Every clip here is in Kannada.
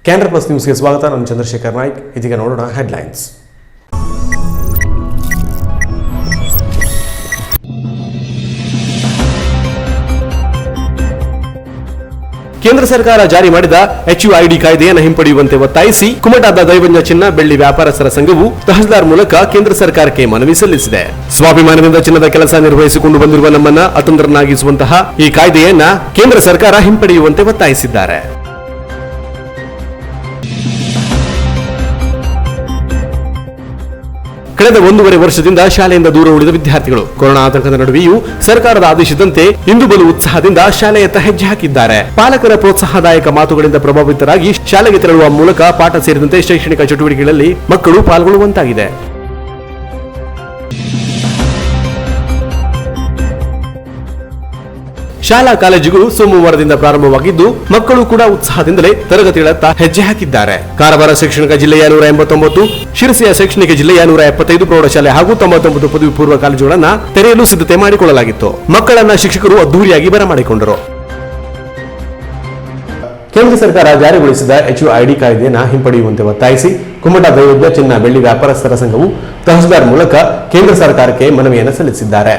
ಕ್ಯಾನ್ರಾ ಪ್ಲಸ್ ನ್ಯೂಸ್ಗೆ ಸ್ವಾಗತ. ನಾನು ಚಂದ್ರಶೇಖರ್ ನಾಯ್ಕ್. ಇದೀಗ ನೋಡೋಣ ಹೆಡ್ಲೈನ್ಸ್. ಕೇಂದ್ರ ಸರ್ಕಾರ ಜಾರಿ ಮಾಡಿದ HUID ಕಾಯ್ದೆಯನ್ನು ಹಿಂಪಡೆಯುವಂತೆ ಒತ್ತಾಯಿಸಿ ಕುಮಟಾದ ದೈವಜ್ಞ ಚಿನ್ನ ಬೆಳ್ಳಿ ವ್ಯಾಪಾರಸ್ಥರ ಸಂಘವು ತಹಸೀಲ್ದಾರ್ ಮೂಲಕ ಕೇಂದ್ರ ಸರ್ಕಾರಕ್ಕೆ ಮನವಿ ಸಲ್ಲಿಸಿದೆ. ಸ್ವಾಭಿಮಾನದಿಂದ ಚಿನ್ನದ ಕೆಲಸ ನಿರ್ವಹಿಸಿಕೊಂಡು ಬಂದಿರುವ ನಮ್ಮನ್ನ ಅತಂತ್ರನಾಗಿಸುವಂತಹ ಈ ಕಾಯ್ದೆಯನ್ನ ಕೇಂದ್ರ ಸರ್ಕಾರ ಹಿಂಪಡೆಯುವಂತೆ ಒತ್ತಾಯಿಸಿದ್ದಾರೆ. ಕಳೆದ 1.5 ವರ್ಷದಿಂದ ಶಾಲೆಯಿಂದ ದೂರ ಉಳಿದ ವಿದ್ಯಾರ್ಥಿಗಳು ಕೊರೋನಾ ಆತಂಕದ ನಡುವೆಯೂ ಸರ್ಕಾರದ ಆದೇಶದಂತೆ ಇಂದು ಬಲು ಉತ್ಸಾಹದಿಂದ ಶಾಲೆಯತ್ತ ಹೆಜ್ಜೆ ಹಾಕಿದ್ದಾರೆ. ಪಾಲಕರ ಪ್ರೋತ್ಸಾಹದಾಯಕ ಮಾತುಗಳಿಂದ ಪ್ರಭಾವಿತರಾಗಿ ಶಾಲೆಗೆ ತೆರಳುವ ಮೂಲಕ ಪಾಠ ಸೇರಿದಂತೆ ಶೈಕ್ಷಣಿಕ ಚಟುವಟಿಕೆಗಳಲ್ಲಿ ಮಕ್ಕಳು ಪಾಲ್ಗೊಳ್ಳುವಂತಾಗಿದೆ. ಶಾಲಾ ಕಾಲೇಜುಗಳು ಸೋಮವಾರದಿಂದ ಪ್ರಾರಂಭವಾಗಿದ್ದು ಮಕ್ಕಳು ಕೂಡ ಉತ್ಸಾಹದಿಂದಲೇ ತರಗತಿಗಳತ್ತ ಹೆಜ್ಜೆ ಹಾಕಿದ್ದಾರೆ. ಕಾರವಾರ ಶೈಕ್ಷಣಿಕ ಜಿಲ್ಲೆಯ 189, ಶಿರಸಿಯ ಶೈಕ್ಷಣಿಕ ಜಿಲ್ಲೆಯ 175 ಪ್ರೌಢಶಾಲೆ ಹಾಗೂ 99 ಪದವಿ ಪೂರ್ವ ಕಾಲೇಜುಗಳನ್ನ ತೆರೆಯಲು ಸಿದ್ಧತೆ ಮಾಡಿಕೊಳ್ಳಲಾಗಿತ್ತು. ಮಕ್ಕಳನ್ನ ಶಿಕ್ಷಕರು ಅದ್ದೂರಿಯಾಗಿ ಬರಮಾಡಿಕೊಂಡರು. ಕೇಂದ್ರ ಸರ್ಕಾರ ಜಾರಿಗೊಳಿಸಿದ HUID ಕಾಯ್ದೆಯನ್ನು ಹಿಂಪಡೆಯುವಂತೆ ಒತ್ತಾಯಿಸಿ ಕುಮಟಾ ದೈವಜ್ಞ ಚಿನ್ನ ಬೆಳ್ಳಿ ವ್ಯಾಪಾರಸ್ಥರ ಸಂಘವು ತಹಸೀಲ್ದಾರ್ ಮೂಲಕ ಕೇಂದ್ರ ಸರ್ಕಾರಕ್ಕೆ ಮನವಿಯನ್ನು ಸಲ್ಲಿಸಿದ್ದಾರೆ.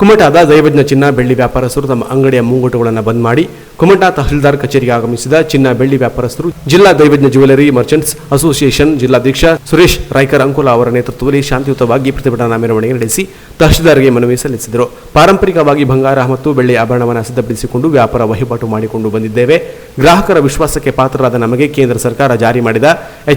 ಕುಮಟಾದ ದೈವಜ್ಞ ಚಿನ್ನ ಬೆಳ್ಳಿ ವ್ಯಾಪಾರಸ್ಥರು ತಮ್ಮ ಅಂಗಡಿಯ ಮುಂಗಟ್ಟುಗಳನ್ನು ಬಂದ್ ಮಾಡಿ ಕುಮಟಾ ತಹಸೀಲ್ದಾರ್ ಕಚೇರಿಗೆ ಆಗಮಿಸಿದ ಚಿನ್ನ ಬೆಳ್ಳಿ ವ್ಯಾಪಾರಸ್ಥರು ಜಿಲ್ಲಾ ದೈವಜ್ಞ ಜ್ಯುವೆಲರಿ ಮರ್ಚೆಂಟ್ಸ್ ಅಸೋಸಿಯೇಷನ್ ಜಿಲ್ಲಾಧ್ಯಕ್ಷ ಸುರೇಶ್ ರೈಕರ್ ಅಂಕೋಲ ಅವರ ನೇತೃತ್ವದಲ್ಲಿ ಶಾಂತಿಯುತವಾಗಿ ಪ್ರತಿಭಟನಾ ಮೆರವಣಿಗೆ ನಡೆಸಿ ತಹಸೀಲ್ದಾರ್ಗೆ ಮನವಿ ಸಲ್ಲಿಸಿದರು. ಪಾರಂಪರಿಕವಾಗಿ ಬಂಗಾರ ಮತ್ತು ಬೆಳ್ಳಿ ಆಭರಣವನ್ನು ಸಿದ್ಧಪಡಿಸಿಕೊಂಡು ವ್ಯಾಪಾರ ವಹಿವಾಟು ಮಾಡಿಕೊಂಡು ಬಂದಿದ್ದೇವೆ. ಗ್ರಾಹಕರ ವಿಶ್ವಾಸಕ್ಕೆ ಪಾತ್ರರಾದ ನಮಗೆ ಕೇಂದ್ರ ಸರ್ಕಾರ ಜಾರಿ ಮಾಡಿದ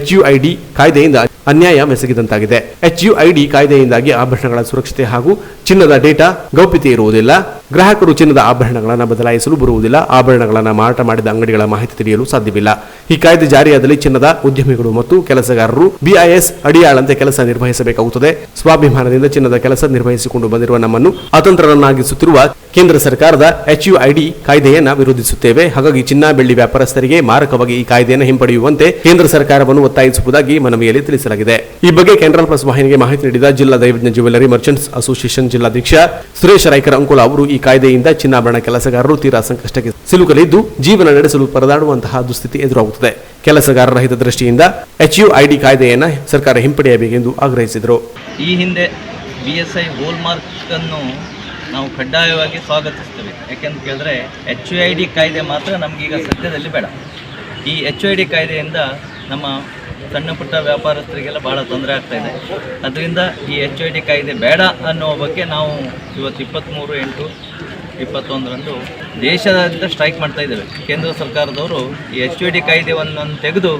HUID ಕಾಯ್ದೆಯಿಂದ ಅನ್ಯಾಯ ಎಸಗಿದಂತಾಗಿದೆ. HUID ಕಾಯ್ದೆಯಿಂದಾಗಿ ಆಭರಣಗಳ ಸುರಕ್ಷತೆ ಹಾಗೂ ಚಿನ್ನದ ಡೇಟಾ ಗೌಪ್ಯತೆ ಇರುವುದಿಲ್ಲ. ಗ್ರಾಹಕರು ಚಿನ್ನದ ಆಭರಣಗಳನ್ನು ಬದಲಾಯಿಸಲು ಬರುವುದಿಲ್ಲ. ಆಭರಣಗಳನ್ನು ಮಾರಾಟ ಮಾಡಿದ ಅಂಗಡಿಗಳ ಮಾಹಿತಿ ತಿಳಿಯಲು ಸಾಧ್ಯವಿಲ್ಲ. ಈ ಕಾಯ್ದೆ ಜಾರಿಯಾದಲ್ಲಿ ಚಿನ್ನದ ಉದ್ಯಮಿಗಳು ಮತ್ತು ಕೆಲಸಗಾರರು BIS ಅಡಿಯಾಳಂತೆ ಕೆಲಸ ನಿರ್ವಹಿಸಬೇಕಾಗುತ್ತದೆ. ಸ್ವಾಭಿಮಾನದಿಂದ ಚಿನ್ನದ ಕೆಲಸ ನಿರ್ವಹಿಸಿಕೊಂಡು ಬಂದಿರುವ ನಮ್ಮನ್ನು ಅತಂತ್ರರನ್ನಾಗಿಸುತ್ತಿರುವ ಕೇಂದ್ರ ಸರ್ಕಾರದ HUID ಕಾಯ್ದೆಯನ್ನ ವಿರೋಧಿಸುತ್ತೇವೆ. ಹಾಗಾಗಿ ಚಿನ್ನ ಬೆಳ್ಳಿ ವ್ಯಾಪಾರಸ್ಥರಿಗೆ ಮಾರಕವಾಗಿ ಈ ಕಾಯ್ದೆಯನ್ನು ಹಿಂಪಡೆಯುವಂತೆ ಕೇಂದ್ರ ಸರ್ಕಾರವನ್ನು ಒತ್ತಾಯಿಸುವುದಾಗಿ ಮನವಿಯಲ್ಲಿ ತಿಳಿಸಲಾಗಿದೆ. ಈ ಬಗ್ಗೆ ಕ್ಯಾನ್ರಾ ಪ್ಲಸ್ ವಾಹಿನಿಗೆ ಮಾಹಿತಿ ನೀಡಿದ ಜಿಲ್ಲಾ ದೈವಜ್ಞ ಜ್ಯುವೆಲರಿ ಮರ್ಚೆಂಟ್ಸ್ ಅಸೋಸಿಯೇಷನ್ ಜಿಲ್ಲಾಧ್ಯಕ್ಷ ಸುರೇಶ್ ರೈಕರ್ ಅಂಕೋಲ ಅವರು ಈ ಕಾಯ್ದೆಯಿಂದ ಚಿನ್ನಾಭರಣ ಕೆಲಸಗಾರರು ತೀರಾ ಸಂಕಷ್ಟಕ್ಕೆ ಸಿಲುಕಲಿದ್ದು ಜೀವನ ನಡೆಸಲು ಪರದಾಡುವಂತಹ ದುಸ್ಥಿತಿ ಎದುರಾಗುತ್ತದೆ. ಕೆಲಸಗಾರರ ಹಿತದೃಷ್ಟಿಯಿಂದ HUID ಕಾಯ್ದೆಯನ್ನು ಸರ್ಕಾರ ಹಿಂಪಡೆಯಬೇಕೆಂದು ಆಗ್ರಹಿಸಿದರು. ಈ ಹಿಂದೆ BSI ಹೋಲ್ ಮಾರ್ಕ್ ಅನ್ನು ನಾವು ಕಡ್ಡಾಯವಾಗಿ ಸ್ವಾಗತಿಸ್ತೇವೆ. ಯಾಕೆಂತ ಕೇಳಿದ್ರೆ HUID ಕಾಯ್ದೆ ಮಾತ್ರ ನಮಗೀಗ ಸದ್ಯದಲ್ಲಿ ಬೇಡ. ಈ HUID ಕಾಯ್ದೆಯಿಂದ ನಮ್ಮ ಸಣ್ಣ ಪುಟ್ಟ ವ್ಯಾಪಾರಸ್ಥರಿಗೆಲ್ಲ ಭಾಳ ತೊಂದರೆ ಆಗ್ತಾ ಇದೆ. ಅದರಿಂದ ಈ HUID ಕಾಯ್ದೆ ಬೇಡ ಅನ್ನೋ ಬಗ್ಗೆ ನಾವು ಇವತ್ತು 23/8/21ರಂದು ದೇಶದಾದ್ಯಂತ ಸ್ಟ್ರೈಕ್ ಮಾಡ್ತಾ ಇದ್ದೇವೆ. ಕೇಂದ್ರ ಸರ್ಕಾರದವರು ಈ HUID ಕಾಯ್ದೆಯನ್ನು ತೆಗೆದು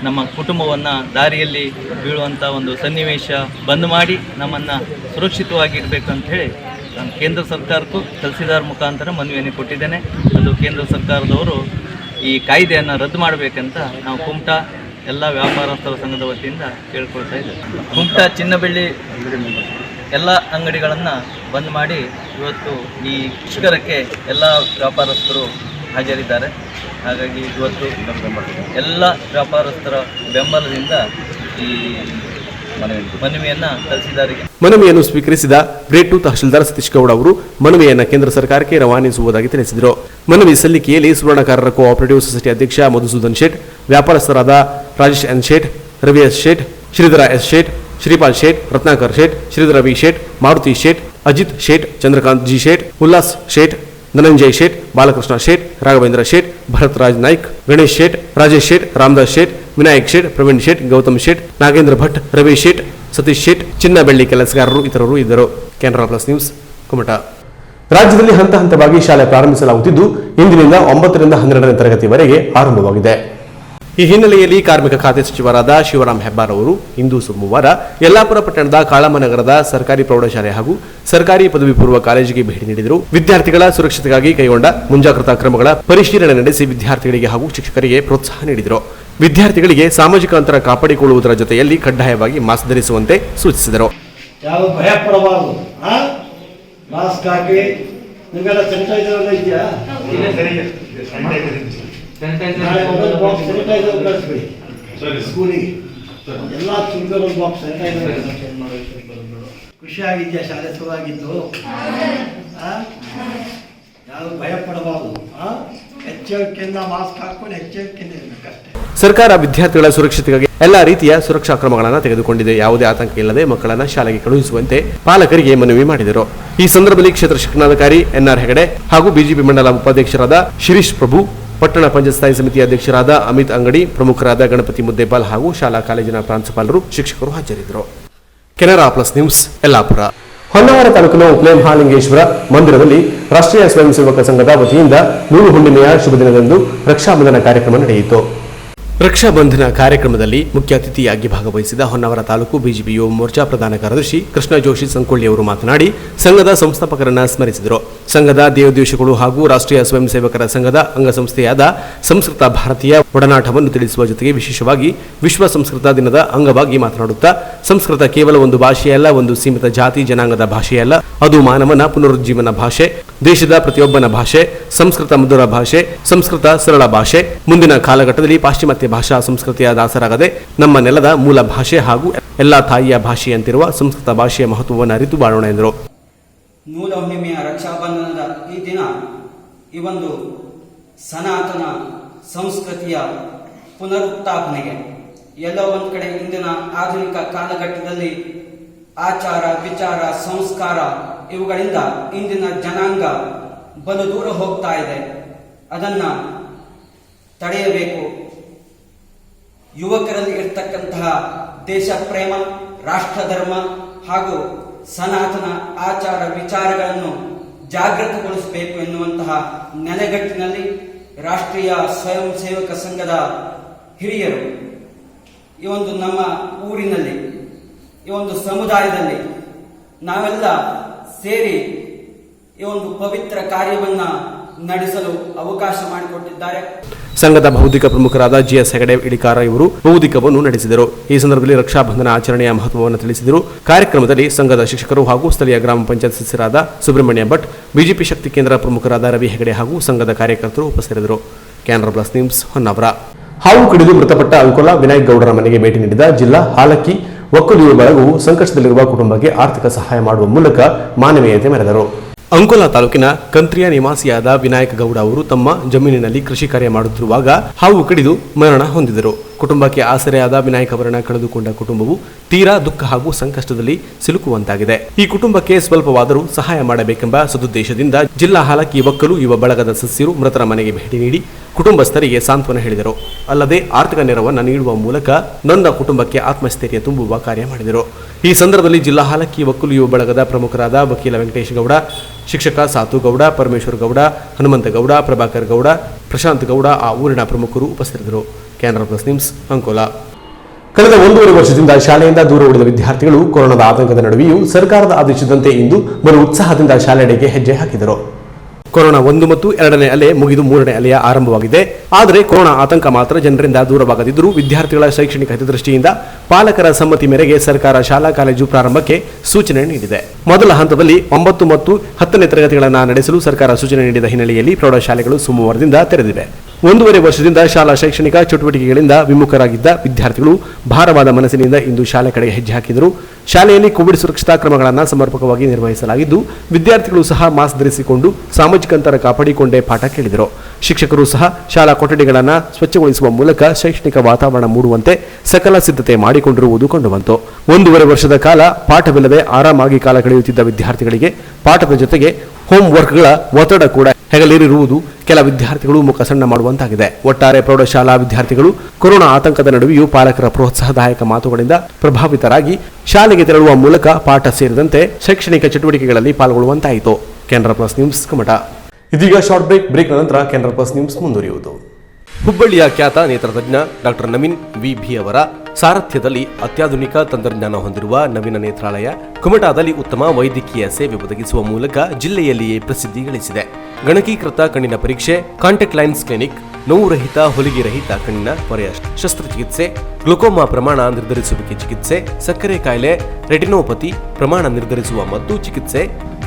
ನಮ್ಮ ಕುಟುಂಬವನ್ನು ದಾರಿಯಲ್ಲಿ ಬೀಳುವಂಥ ಒಂದು ಸನ್ನಿವೇಶ ಬಂದ್ ಮಾಡಿ ನಮ್ಮನ್ನು ಸುರಕ್ಷಿತವಾಗಿ ಇಡಬೇಕಂತ ಹೇಳಿ ನಾನು ಕೇಂದ್ರ ಸರ್ಕಾರಕ್ಕೂ ತಹಸೀಲ್ದಾರ್ ಮುಖಾಂತರ ಮನವಿಯನ್ನು ಕೊಟ್ಟಿದ್ದೇನೆ. ಅದು ಕೇಂದ್ರ ಸರ್ಕಾರದವರು ಈ ಕಾಯ್ದೆಯನ್ನು ರದ್ದು ಮಾಡಬೇಕಂತ ನಾವು ಕುಮಟಾ ಎಲ್ಲ ವ್ಯಾಪಾರಸ್ಥರ ಸಂಘದ ವತಿಯಿಂದ ಕೇಳ್ಕೊಳ್ತಾ ಇದ್ದೇವೆ. ಕುಮಟಾ ಚಿನ್ನ ಬೆಳ್ಳಿ ಎಲ್ಲ ಅಂಗಡಿಗಳನ್ನು ಬಂದ್ ಮಾಡಿ ಇವತ್ತು ಈ ಮುಷ್ಕರಕ್ಕೆ ಎಲ್ಲ ವ್ಯಾಪಾರಸ್ಥರು ಹಾಜರಿದ್ದಾರೆ. ಹಾಗಾಗಿ ಇವತ್ತು ಎಲ್ಲ ವ್ಯಾಪಾರಸ್ಥರ ಬೆಂಬಲದಿಂದ ಈ ಮನವಿಯನ್ನು ಸ್ವೀಕರಿಸಿದ ಗ್ರೇಡ್ 2 ತಹಶೀಲ್ದಾರ್ ಸತೀಶ್ ಗೌಡ ಅವರು ಮನವಿಯನ್ನು ಕೇಂದ್ರ ಸರ್ಕಾರಕ್ಕೆ ರವಾನಿಸುವುದಾಗಿ ತಿಳಿಸಿದರು. ಮನವಿ ಸಲ್ಲಿಕೆಯಲ್ಲಿ ಸುವರ್ಣಕಾರರ ಕೋಆಪರೇಟಿವ್ ಸೊಸೈಟಿ ಅಧ್ಯಕ್ಷ ಮಧುಸೂದನ್ ಶೇಟ್, ವ್ಯಾಪಾರಸ್ಥರಾದ ರಾಜೇಶ್ ಎನ್ ಶೇಟ್, ರವಿ ಎಸ್ ಶೇಟ್, ಶ್ರೀಧರ ಎಸ್ ಶೇಟ್, ಶ್ರೀಪಾಲ್ ಶೇಟ್, ರತ್ನಾಕರ್ ಶೇಟ್, ಶ್ರೀಧರ ವಿ ಶೇಟ್, ಮಾರುತಿ ಶೇಟ್, ಅಜಿತ್ ಶೇಟ್, ಚಂದ್ರಕಾಂತ್ ಜಿ ಶೇಟ್, ಉಲ್ಲಾಸ್ ಶೇಟ್, ಧನಂಜಯ್ ಶೇಟ್, ಬಾಲಕೃಷ್ಣ ಶೇಟ್, ರಾಘವೇಂದ್ರ ಶೇಟ್, ಭರತ್ ರಾಜ್ ನಾಯ್ಕ್, ಗಣೇಶ್ ಶೇಟ್, ರಾಜೇಶ್ ಶೇಟ್, ರಾಮದಾಸ್ ಶೇಟ್, ವಿನಾಯಕ್ ಶೇಟ್, ಪ್ರವೀಣ್ ಶೇಟ್, ಗೌತಮ್ ಶೇಟ್, ನಾಗೇಂದ್ರ ಭಟ್, ರವಿ ಶೇಟ್, ಸತೀಶ್ ಶೇಟ್, ಚಿನ್ನ ಬೆಳ್ಳಿ ಕೆಲಸಗಾರರು ಇತರರು ಇದ್ದರು. Canara plus news, Kumta. ರಾಜ್ಯದಲ್ಲಿ ಹಂತ ಹಂತವಾಗಿ ಶಾಲೆ ಪ್ರಾರಂಭಿಸಲಾಗುತ್ತಿದ್ದು ಇಂದಿನಿಂದ 9ರಿಂದ 12ನೇ ತರಗತಿವರೆಗೆ ಆರಂಭವಾಗಿದೆ. ಈ ಹಿನ್ನೆಲೆಯಲ್ಲಿ ಕಾರ್ಮಿಕ ಖಾತೆ ಸಚಿವರಾದ ಶಿವರಾಮ್ ಹೆಬ್ಬಾರ್ ಅವರು ಇಂದು ಸೋಮವಾರ ಯಲ್ಲಾಪುರ ಪಟ್ಟಣದ ಕಾಳಮ್ಮನಗರದ ಸರ್ಕಾರಿ ಪ್ರೌಢಶಾಲೆ ಹಾಗೂ ಸರ್ಕಾರಿ ಪದವಿ ಪೂರ್ವ ಕಾಲೇಜಿಗೆ ಭೇಟಿ ನೀಡಿದರು. ವಿದ್ಯಾರ್ಥಿಗಳ ಸುರಕ್ಷತೆಗಾಗಿ ಕೈಗೊಂಡ ಮುಂಜಾಗ್ರತಾ ಕ್ರಮಗಳ ಪರಿಶೀಲನೆ ನಡೆಸಿ ವಿದ್ಯಾರ್ಥಿಗಳಿಗೆ ಹಾಗೂ ಶಿಕ್ಷಕರಿಗೆ ಪ್ರೋತ್ಸಾಹ ನೀಡಿದರು. ವಿದ್ಯಾರ್ಥಿಗಳಿಗೆ ಸಾಮಾಜಿಕ ಅಂತರ ಕಾಪಾಡಿಕೊಳ್ಳುವುದರ ಜೊತೆಯಲ್ಲಿ ಕಡ್ಡಾಯವಾಗಿ ಮಾಸ್ಕ್ ಧರಿಸುವಂತೆ ಸೂಚಿಸಿದರು. ಖುಷಿಯಾಗಿದೆಯಾ? ಶಾಲೆ ಶುರುವಾಗಿದ್ದು ಯಾರು ಭಯ ಪಡಬಾರದು. ಎಚ್ಚರಿಕೆಯಿಂದ ಮಾಸ್ಕ್ ಹಾಕೊಂಡು ಎಚ್ಚರಿಕೆಯಿಂದ ಇರಬೇಕಷ್ಟೇ. ಸರ್ಕಾರ ವಿದ್ಯಾರ್ಥಿಗಳ ಸುರಕ್ಷತೆಗಾಗಿ ಎಲ್ಲಾ ರೀತಿಯ ಸುರಕ್ಷಾ ಕ್ರಮಗಳನ್ನು ತೆಗೆದುಕೊಂಡಿದೆ. ಯಾವುದೇ ಆತಂಕ ಇಲ್ಲದೆ ಮಕ್ಕಳನ್ನ ಶಾಲೆಗೆ ಕಳುಹಿಸುವಂತೆ ಪಾಲಕರಿಗೆ ಮನವಿ ಮಾಡಿದರು. ಈ ಸಂದರ್ಭದಲ್ಲಿ ಕ್ಷೇತ್ರ ಶಿಕ್ಷಣಾಧಿಕಾರಿ ಎನ್ಆರ್ ಹೆಗಡೆ ಹಾಗೂ ಬಿಜೆಪಿ ಮಂಡಲ ಉಪಾಧ್ಯಕ್ಷರಾದ ಶಿರೀಶ್ ಪ್ರಭು, ಪಟ್ಟಣ ಪಂಚಾಯತ್ ಸ್ಥಾಯಿ ಸಮಿತಿ ಅಧ್ಯಕ್ಷರಾದ ಅಮಿತ್ ಅಂಗಡಿ, ಪ್ರಮುಖರಾದ ಗಣಪತಿ ಮುದ್ದೇಪಾಲ್ ಹಾಗೂ ಶಾಲಾ ಕಾಲೇಜಿನ ಪ್ರಾಂಶುಪಾಲರು, ಶಿಕ್ಷಕರು ಹಾಜರಿದ್ದರು. Canara plus news, Yellapur. ಹೊನ್ನಾವರ ತಾಲೂಕಿನ ಉಪ್ಲೆ ಮಹಾಲಿಂಗೇಶ್ವರ ಮಂದಿರದಲ್ಲಿ ರಾಷ್ಟ್ರೀಯ ಸ್ವಯಂ ಸೇವಕ ಸಂಘದ ವತಿಯಿಂದ ನೂಲು ಹುಣ್ಣಿಮೆಯ ಶುಭ ದಿನದಂದು ರಕ್ಷಾಬಂಧನ ಕಾರ್ಯಕ್ರಮ ನಡೆಯಿತು. ರಕ್ಷಾಬಂಧನ ಕಾರ್ಯಕ್ರಮದಲ್ಲಿ ಮುಖ್ಯ ಅತಿಥಿಯಾಗಿ ಭಾಗವಹಿಸಿದ ಹೊನ್ನಾವರ ತಾಲೂಕು ಬಿಜೆಪಿ ಯುವ ಮೋರ್ಚಾ ಪ್ರಧಾನ ಕಾರ್ಯದರ್ಶಿ ಕೃಷ್ಣ ಜೋಶಿ ಸಂಕೊಳ್ಳಿ ಅವರು ಮಾತನಾಡಿ ಸಂಘದ ಸಂಸ್ಥಾಪಕರನ್ನ ಸ್ಮರಿಸಿದರು. ಸಂಘದ ದೇವೋದ್ದೇಶಗಳು ಹಾಗೂ ರಾಷ್ಟ್ರೀಯ ಸ್ವಯಂ ಸೇವಕರ ಸಂಘದ ಅಂಗಸಂಸ್ಥೆಯಾದ ಸಂಸ್ಕೃತ ಭಾರತೀಯ ಒಡನಾಟವನ್ನು ತಿಳಿಸುವ ಜೊತೆಗೆ ವಿಶೇಷವಾಗಿ ವಿಶ್ವ ಸಂಸ್ಕೃತ ದಿನದ ಅಂಗವಾಗಿ ಮಾತನಾಡುತ್ತಾ, ಸಂಸ್ಕೃತ ಕೇವಲ ಒಂದು ಭಾಷೆಯಲ್ಲ, ಒಂದು ಸೀಮಿತ ಜಾತಿ ಜನಾಂಗದ ಭಾಷೆಯಲ್ಲ, ಅದು ಮಾನವನ ಪುನರುಜ್ಜೀವನ ಭಾಷೆ, ದೇಶದ ಪ್ರತಿಯೊಬ್ಬನ ಭಾಷೆ, ಸಂಸ್ಕೃತ ಮಧುರ ಭಾಷೆ, ಸಂಸ್ಕೃತ ಸರಳ ಭಾಷೆ. ಮುಂದಿನ ಕಾಲಘಟ್ಟದಲ್ಲಿ ಪಾಶ್ಚಿಮಾತ್ಯ ಭಾಷಾ ಸಂಸ್ಕೃತಿಯ ದಾಸರಾಗದೆ ನಮ್ಮ ನೆಲದ ಮೂಲ ಭಾಷೆ ಹಾಗೂ ಎಲ್ಲಾ ತಾಯಿಯ ಭಾಷೆಯಂತಿರುವ ಸಂಸ್ಕೃತ ಭಾಷೆಯ ಮಹತ್ವವನ್ನು ಅರಿತು ಬಾಳೋಣ ಎಂದರು. ನೂಲ ಹುಣ್ಣಿಮೆಯ ರಕ್ಷಾಬಂಧನದ ಈ ದಿನ ಈ ಒಂದು ಸನಾತನ ಸಂಸ್ಕೃತಿಯ ಪುನರುತ್ಥಾಪನೆಗೆ ಎಲ್ಲೋ ಒಂದು ಕಡೆ ಇಂದಿನ ಆಧುನಿಕ ಕಾಲಘಟ್ಟದಲ್ಲಿ ಆಚಾರ ವಿಚಾರ ಸಂಸ್ಕಾರ ಇವುಗಳಿಂದ ಇಂದಿನ ಜನಾಂಗ ಬಲು ದೂರ ಹೋಗ್ತಾ ಇದೆ. ಅದನ್ನ ತಡೆಯಬೇಕು. ಯುವಕರಲ್ಲಿ ಇರ್ತಕ್ಕಂತಹ ದೇಶ ಪ್ರೇಮ, ರಾಷ್ಟ್ರ ಧರ್ಮ ಹಾಗೂ ಸನಾತನ ಆಚಾರ ವಿಚಾರಗಳನ್ನು ಜಾಗೃತಗೊಳಿಸಬೇಕು ಎನ್ನುವಂತಹ ನೆಲೆಗಟ್ಟಿನಲ್ಲಿ ರಾಷ್ಟ್ರೀಯ ಸ್ವಯಂ ಸೇವಕ ಸಂಘದ ಹಿರಿಯರು ಈ ಒಂದು ನಮ್ಮ ಊರಿನಲ್ಲಿ, ಈ ಒಂದು ಸಮುದಾಯದಲ್ಲಿ ನಾವೆಲ್ಲ ಸೇರಿ ಈ ಒಂದು ಪವಿತ್ರ ಕಾರ್ಯವನ್ನ ನಡೆಸಲು ಅವಕಾಶ ಮಾಡಿಕೊಟ್ಟಿದ್ದಾರೆ. ಸಂಘದ ಬೌದ್ಧಿಕ ಪ್ರಮುಖರಾದ ಜಿಎಸ್ ಹೆಗಡೆ ಇಡಿಕಾರ ಇವರು ಬೌದ್ಧಿಕವನ್ನು ನಡೆಸಿದರು. ಈ ಸಂದರ್ಭದಲ್ಲಿ ರಕ್ಷಾಬಂಧನ ಆಚರಣೆಯ ಮಹತ್ವವನ್ನು ತಿಳಿಸಿದರು. ಕಾರ್ಯಕ್ರಮದಲ್ಲಿ ಸಂಘದ ಶಿಕ್ಷಕರು ಹಾಗೂ ಸ್ಥಳೀಯ ಗ್ರಾಮ ಪಂಚಾಯತ್ ಸದಸ್ಯರಾದ ಸುಬ್ರಹ್ಮಣ್ಯ ಭಟ್, ಬಿಜೆಪಿ ಶಕ್ತಿ ಕೇಂದ್ರ ಪ್ರಮುಖರಾದ ರವಿ ಹೆಗಡೆ ಹಾಗೂ ಸಂಘದ ಕಾರ್ಯಕರ್ತರು ಉಪಸ್ಥಿತರಿದ್ದರು. Canara plus news, Honnavar. ಹಾವು ಕಡಿದು ಮೃತಪಟ್ಟ ಅಂಕೋಲಾ ವಿನಾಯಕ್ ಗೌಡರ ಮನೆಗೆ ಭೇಟಿ ನೀಡಿದ ಜಿಲ್ಲಾ ಹಾಲಕ್ಕಿ ಒಕ್ಕಲಿಗರ ಬಳಗವು ಸಂಕಷ್ಟದಲ್ಲಿರುವ ಕುಟುಂಬಕ್ಕೆ ಆರ್ಥಿಕ ಸಹಾಯ ಮಾಡುವ ಮೂಲಕ ಮಾನವೀಯತೆ ಮೆರೆದರು. ಅಂಕೋಲಾ ತಾಲೂಕಿನ ಕಂತ್ರಿಯ ನಿವಾಸಿಯಾದ ವಿನಾಯಕ ಗೌಡ ಅವರು ತಮ್ಮ ಜಮೀನಿನಲ್ಲಿ ಕೃಷಿ ಕಾರ್ಯ ಮಾಡುತ್ತಿರುವಾಗ ಹಾವು ಕಡಿದು ಮರಣ ಹೊಂದಿದರು. ಕುಟುಂಬಕ್ಕೆ ಆಸರೆಯಾದ ವಿನಾಯಕ್ ಅವರನ್ನ ಕಳೆದುಕೊಂಡ ಕುಟುಂಬವು ತೀರಾ ದುಃಖ ಹಾಗೂ ಸಂಕಷ್ಟದಲ್ಲಿ ಸಿಲುಕುವಂತಾಗಿದೆ. ಈ ಕುಟುಂಬಕ್ಕೆ ಸ್ವಲ್ಪವಾದರೂ ಸಹಾಯ ಮಾಡಬೇಕೆಂಬ ಸದುದ್ದೇಶದಿಂದ ಜಿಲ್ಲಾ ಹಾಲಕ್ಕಿ ಒಕ್ಕಲು ಯುವ ಬಳಗದ ಸದಸ್ಯರು ಮೃತರ ಮನೆಗೆ ಭೇಟಿ ನೀಡಿ ಕುಟುಂಬಸ್ಥರಿಗೆ ಸಾಂತ್ವನ ಹೇಳಿದರು. ಅಲ್ಲದೆ ಆರ್ಥಿಕ ನೆರವನ್ನು ನೀಡುವ ಮೂಲಕ ನೊಂದ ಕುಟುಂಬಕ್ಕೆ ಆತ್ಮಸ್ಥೈರ್ಯ ತುಂಬುವ ಕಾರ್ಯ ಮಾಡಿದರು. ಈ ಸಂದರ್ಭದಲ್ಲಿ ಜಿಲ್ಲಾ ಹಾಲಕ್ಕಿ ಒಕ್ಕಲು ಯುವ ಬಳಗದ ಪ್ರಮುಖರಾದ ವಕೀಲ ವೆಂಕಟೇಶ್ ಗೌಡ, ಶಿಕ್ಷಕ ಸಾತು ಗೌಡ, ಪರಮೇಶ್ವರ್ ಗೌಡ, ಹನುಮಂತ ಗೌಡ, ಪ್ರಭಾಕರ್ ಗೌಡ, ಪ್ರಶಾಂತ್ ಗೌಡ ಆ ಊರಿನ ಪ್ರಮುಖರು ಉಪಸ್ಥಿತರಿದ್ದರು. Canara plus news, Ankola. ಕಳೆದ 1.5 ವರ್ಷದಿಂದ ಶಾಲೆಯಿಂದ ದೂರ ಉಳಿದ ವಿದ್ಯಾರ್ಥಿಗಳು ಕೊರೋನಾದ ಆತಂಕದ ನಡುವೆಯೂ ಸರ್ಕಾರದ ಆದೇಶದಂತೆ ಇಂದು ಬಲು ಉತ್ಸಾಹದಿಂದ ಶಾಲೆಡೆಗೆ ಹೆಜ್ಜೆ ಹಾಕಿದರು. ಕೊರೋನಾ 1 ಮತ್ತು 2ನೇ ಅಲೆ ಮುಗಿದು 3ನೇ ಅಲೆಯ ಆರಂಭವಾಗಿದೆ. ಆದರೆ ಕೊರೋನಾ ಆತಂಕ ಮಾತ್ರ ಜನರಿಂದ ದೂರವಾಗದಿದ್ದರೂ ವಿದ್ಯಾರ್ಥಿಗಳ ಶೈಕ್ಷಣಿಕ ಹಿತದೃಷ್ಟಿಯಿಂದ ಪಾಲಕರ ಸಮ್ಮತಿ ಮೇರೆಗೆ ಸರ್ಕಾರ ಶಾಲಾ ಕಾಲೇಜು ಪ್ರಾರಂಭಕ್ಕೆ ಸೂಚನೆ ನೀಡಿದೆ. ಮೊದಲ ಹಂತದಲ್ಲಿ 9 ಮತ್ತು 10ನೇ ತರಗತಿಗಳನ್ನು ನಡೆಸಲು ಸರ್ಕಾರ ಸೂಚನೆ ನೀಡಿದ ಹಿನ್ನೆಲೆಯಲ್ಲಿ ಪ್ರೌಢಶಾಲೆಗಳು ಸೋಮವಾರದಿಂದ ತೆರೆದಿವೆ. 1.5 ವರ್ಷದಿಂದ ಶಾಲಾ ಶೈಕ್ಷಣಿಕ ಚಟುವಟಿಕೆಗಳಿಂದ ವಿಮುಖರಾಗಿದ್ದ ವಿದ್ಯಾರ್ಥಿಗಳು ಭಾರವಾದ ಮನಸ್ಸಿನಿಂದ ಇಂದು ಶಾಲೆ ಕಡೆಗೆ ಹೆಜ್ಜೆ ಹಾಕಿದರು. ಶಾಲೆಯಲ್ಲಿ ಕೋವಿಡ್ ಸುರಕ್ಷತಾ ಕ್ರಮಗಳನ್ನು ಸಮರ್ಪಕವಾಗಿ ನಿರ್ವಹಿಸಲಾಗಿದ್ದು ವಿದ್ಯಾರ್ಥಿಗಳು ಸಹ ಮಾಸ್ಕ್ ಧರಿಸಿಕೊಂಡು ಸಾಮಾಜಿಕ ಅಂತರ ಕಾಪಾಡಿಕೊಂಡೇ ಪಾಠ ಕೇಳಿದರು. ಶಿಕ್ಷಕರು ಸಹ ಶಾಲಾ ಕೊಠಡಿಗಳನ್ನು ಸ್ವಚ್ಛಗೊಳಿಸುವ ಮೂಲಕ ಶೈಕ್ಷಣಿಕ ವಾತಾವರಣ ಮೂಡುವಂತೆ ಸಕಲ ಸಿದ್ಧತೆ ಮಾಡಿಕೊಂಡಿರುವುದು ಕಂಡುಬಂತು. 1.5 ವರ್ಷದ ಕಾಲ ಪಾಠವಿಲ್ಲದೆ ಆರಾಮಾಗಿ ಕಾಲ ಕಳೆಯುತ್ತಿದ್ದ ವಿದ್ಯಾರ್ಥಿಗಳಿಗೆ ಪಾಠದ ಜೊತೆಗೆ ಹೋಮ್ ವರ್ಕ್ಗಳ ಒತ್ತಡ ಕೂಡ ಹೆಗಲೇರಿರುವುದು ಕೆಲ ವಿದ್ಯಾರ್ಥಿಗಳು ಮುಖ ಸಣ್ಣ ಮಾಡುವಂತಾಗಿದೆ. ಒಟ್ಟಾರೆ ಪ್ರೌಢಶಾಲಾ ವಿದ್ಯಾರ್ಥಿಗಳು ಕೊರೋನಾ ಆತಂಕದ ನಡುವೆಯೂ ಪಾಲಕರ ಪ್ರೋತ್ಸಾಹದಾಯಕ ಮಾತುಗಳಿಂದ ಪ್ರಭಾವಿತರಾಗಿ ಶಾಲೆಗೆ ತೆರಳುವ ಮೂಲಕ ಪಾಠ ಸೇರಿದಂತೆ ಶೈಕ್ಷಣಿಕ ಚಟುವಟಿಕೆಗಳಲ್ಲಿ ಪಾಲ್ಗೊಳ್ಳುವಂತಾಯಿತು. Canara plus news, Kumta. ಇದೀಗ ಶಾರ್ಟ್ ಬ್ರೇಕ್ ನಂತರ ಕೆನರಾ ಪ್ಲಸ್ ನ್ಯೂಸ್ ಮುಂದುವರಿಯುವುದು. ಹುಬ್ಬಳ್ಳಿಯ ಖ್ಯಾತ ನೇತ್ರತಜ್ಞ ಡಾಕ್ಟರ್ ನವೀನ್ ವಿ ಅವರ ಸಾರಥ್ಯದಲ್ಲಿ ಅತ್ಯಾಧುನಿಕ ತಂತ್ರಜ್ಞಾನ ಹೊಂದಿರುವ ನವೀನ ನೇತ್ರಾಲಯ ಕುಮಟಾದಲ್ಲಿ ಉತ್ತಮ ವೈದ್ಯಕೀಯ ಸೇವೆ ಒದಗಿಸುವ ಮೂಲಕ ಜಿಲ್ಲೆಯಲ್ಲಿಯೇ ಪ್ರಸಿದ್ಧಿ ಗಳಿಸಿದೆ. ಗಣಕೀಕೃತ ಕಣ್ಣಿನ ಪರೀಕ್ಷೆ, ಕಾಂಟ್ಯಾಕ್ಟ್ ಲೈನ್ಸ್ ಕ್ಲಿನಿಕ್, ನೋವು ರಹಿತ ಹೊಲಿಗೆ ರಹಿತ ಕಣ್ಣಿನ ಪೊರೆಯ ಶಸ್ತ್ರಚಿಕಿತ್ಸೆ, ಗ್ಲುಕೋಮಾ ಪ್ರಮಾಣ ನಿರ್ಧರಿಸುವಿಕೆ ಚಿಕಿತ್ಸೆ, ಸಕ್ಕರೆ ಕಾಯಿಲೆ, ರೆಟಿನೋಪತಿ ಪ್ರಮಾಣ ನಿರ್ಧರಿಸುವ ಮದ್ದು ಚಿಕಿತ್ಸೆ,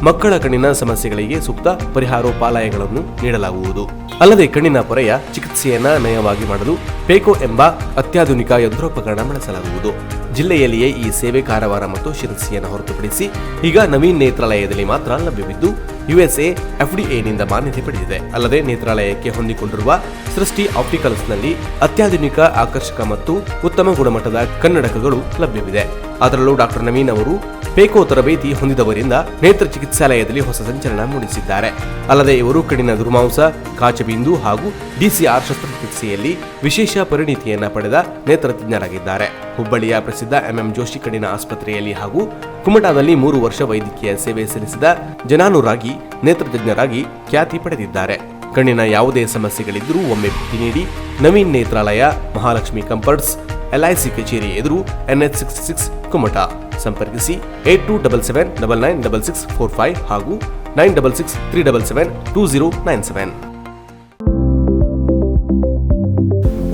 ಮಕ್ಕಳ ಕಣ್ಣಿನ ಸಮಸ್ಯೆಗಳಿಗೆ ಸೂಕ್ತ ಪರಿಹಾರೋಪಾಲಯಗಳನ್ನು ನೀಡಲಾಗುವುದು. ಅಲ್ಲದೆ ಕಣ್ಣಿನ ಪೊರೆಯ ಚಿಕಿತ್ಸೆಯನ್ನ ನಯವಾಗಿ ಮಾಡಲು ಪೇಕೋ ಎಂಬ ಅತ್ಯಾಧುನಿಕ ಯಂತ್ರೋಪಕರಣ ಬಳಸಲಾಗುವುದು. ಜಿಲ್ಲೆಯಲ್ಲಿಯೇ ಈ ಸೇವೆ ಕಾರವಾರ ಮತ್ತು ಶಿರಸಿಯನ್ನು ಹೊರತುಪಡಿಸಿ ಈಗ ನವೀನ್ ನೇತ್ರಾಲಯದಲ್ಲಿ ಮಾತ್ರ ಲಭ್ಯವಿದ್ದು ಯುಎಸ್ಎ ಎಫ್ಡಿಎನಿಂದ ಮಾನ್ಯತೆ ಪಡೆದಿದೆ. ಅಲ್ಲದೆ ನೇತ್ರಾಲಯಕ್ಕೆ ಹೊಂದಿಕೊಂಡಿರುವ ಸೃಷ್ಟಿ ಆಪ್ಟಿಕಲ್ಸ್ನಲ್ಲಿ ಅತ್ಯಾಧುನಿಕ, ಆಕರ್ಷಕ ಮತ್ತು ಉತ್ತಮ ಗುಣಮಟ್ಟದ ಕನ್ನಡಕಗಳು ಲಭ್ಯವಿದೆ. ಅದರಲ್ಲೂ ಡಾಕ್ಟರ್ ನವೀನ್ ಅವರು ಪೇಕೋ ತರಬೇತಿ ಹೊಂದಿದವರಿಂದ ನೇತ್ರ ಚಿಕಿತ್ಸಾಲಯದಲ್ಲಿ ಹೊಸ ಸಂಚಲನ ಮೂಡಿಸಿದ್ದಾರೆ. ಅಲ್ಲದೆ ಇವರು ಕಣ್ಣಿನ ದುರ್ಮಾಂಸ, ಕಾಚಬಿಂದು ಹಾಗೂ ಡಿಸಿಆರ್ ಶಸ್ತ್ರಚಿಕಿತ್ಸೆಯಲ್ಲಿ ವಿಶೇಷ ಪರಿಣಿತಿಯನ್ನ ಪಡೆದ ನೇತ್ರತಜ್ಞರಾಗಿದ್ದಾರೆ. ಹುಬ್ಬಳ್ಳಿಯ ಪ್ರಸಿದ್ಧ ಎಂಎಂ ಜೋಶಿ ಕಣ್ಣಿನ ಆಸ್ಪತ್ರೆಯಲ್ಲಿ ಹಾಗೂ ಕುಮಟಾದಲ್ಲಿ 3 ವರ್ಷ ವೈದ್ಯಕೀಯ ಸೇವೆ ಸಲ್ಲಿಸಿದ ಜನಾನುರಾಗಿ ನೇತ್ರತಜ್ಞರಾಗಿ ಖ್ಯಾತಿ ಪಡೆದಿದ್ದಾರೆ. ಕಣ್ಣಿನ ಯಾವುದೇ ಸಮಸ್ಯೆಗಳಿದ್ದರೂ ಒಮ್ಮೆ ಭೇಟಿ ನೀಡಿ. ನವೀನ್ ನೇತ್ರಾಲಯ, ಮಹಾಲಕ್ಷ್ಮಿ ಕಂಫರ್ಟ್ಸ್, LIC ಕಚೇರಿ ಎದುರು, NH66 ಕುಮಟಾ. ಸಂಪರ್ಕಿಸಿ 8277996645 ಹಾಗೂ 9663772097.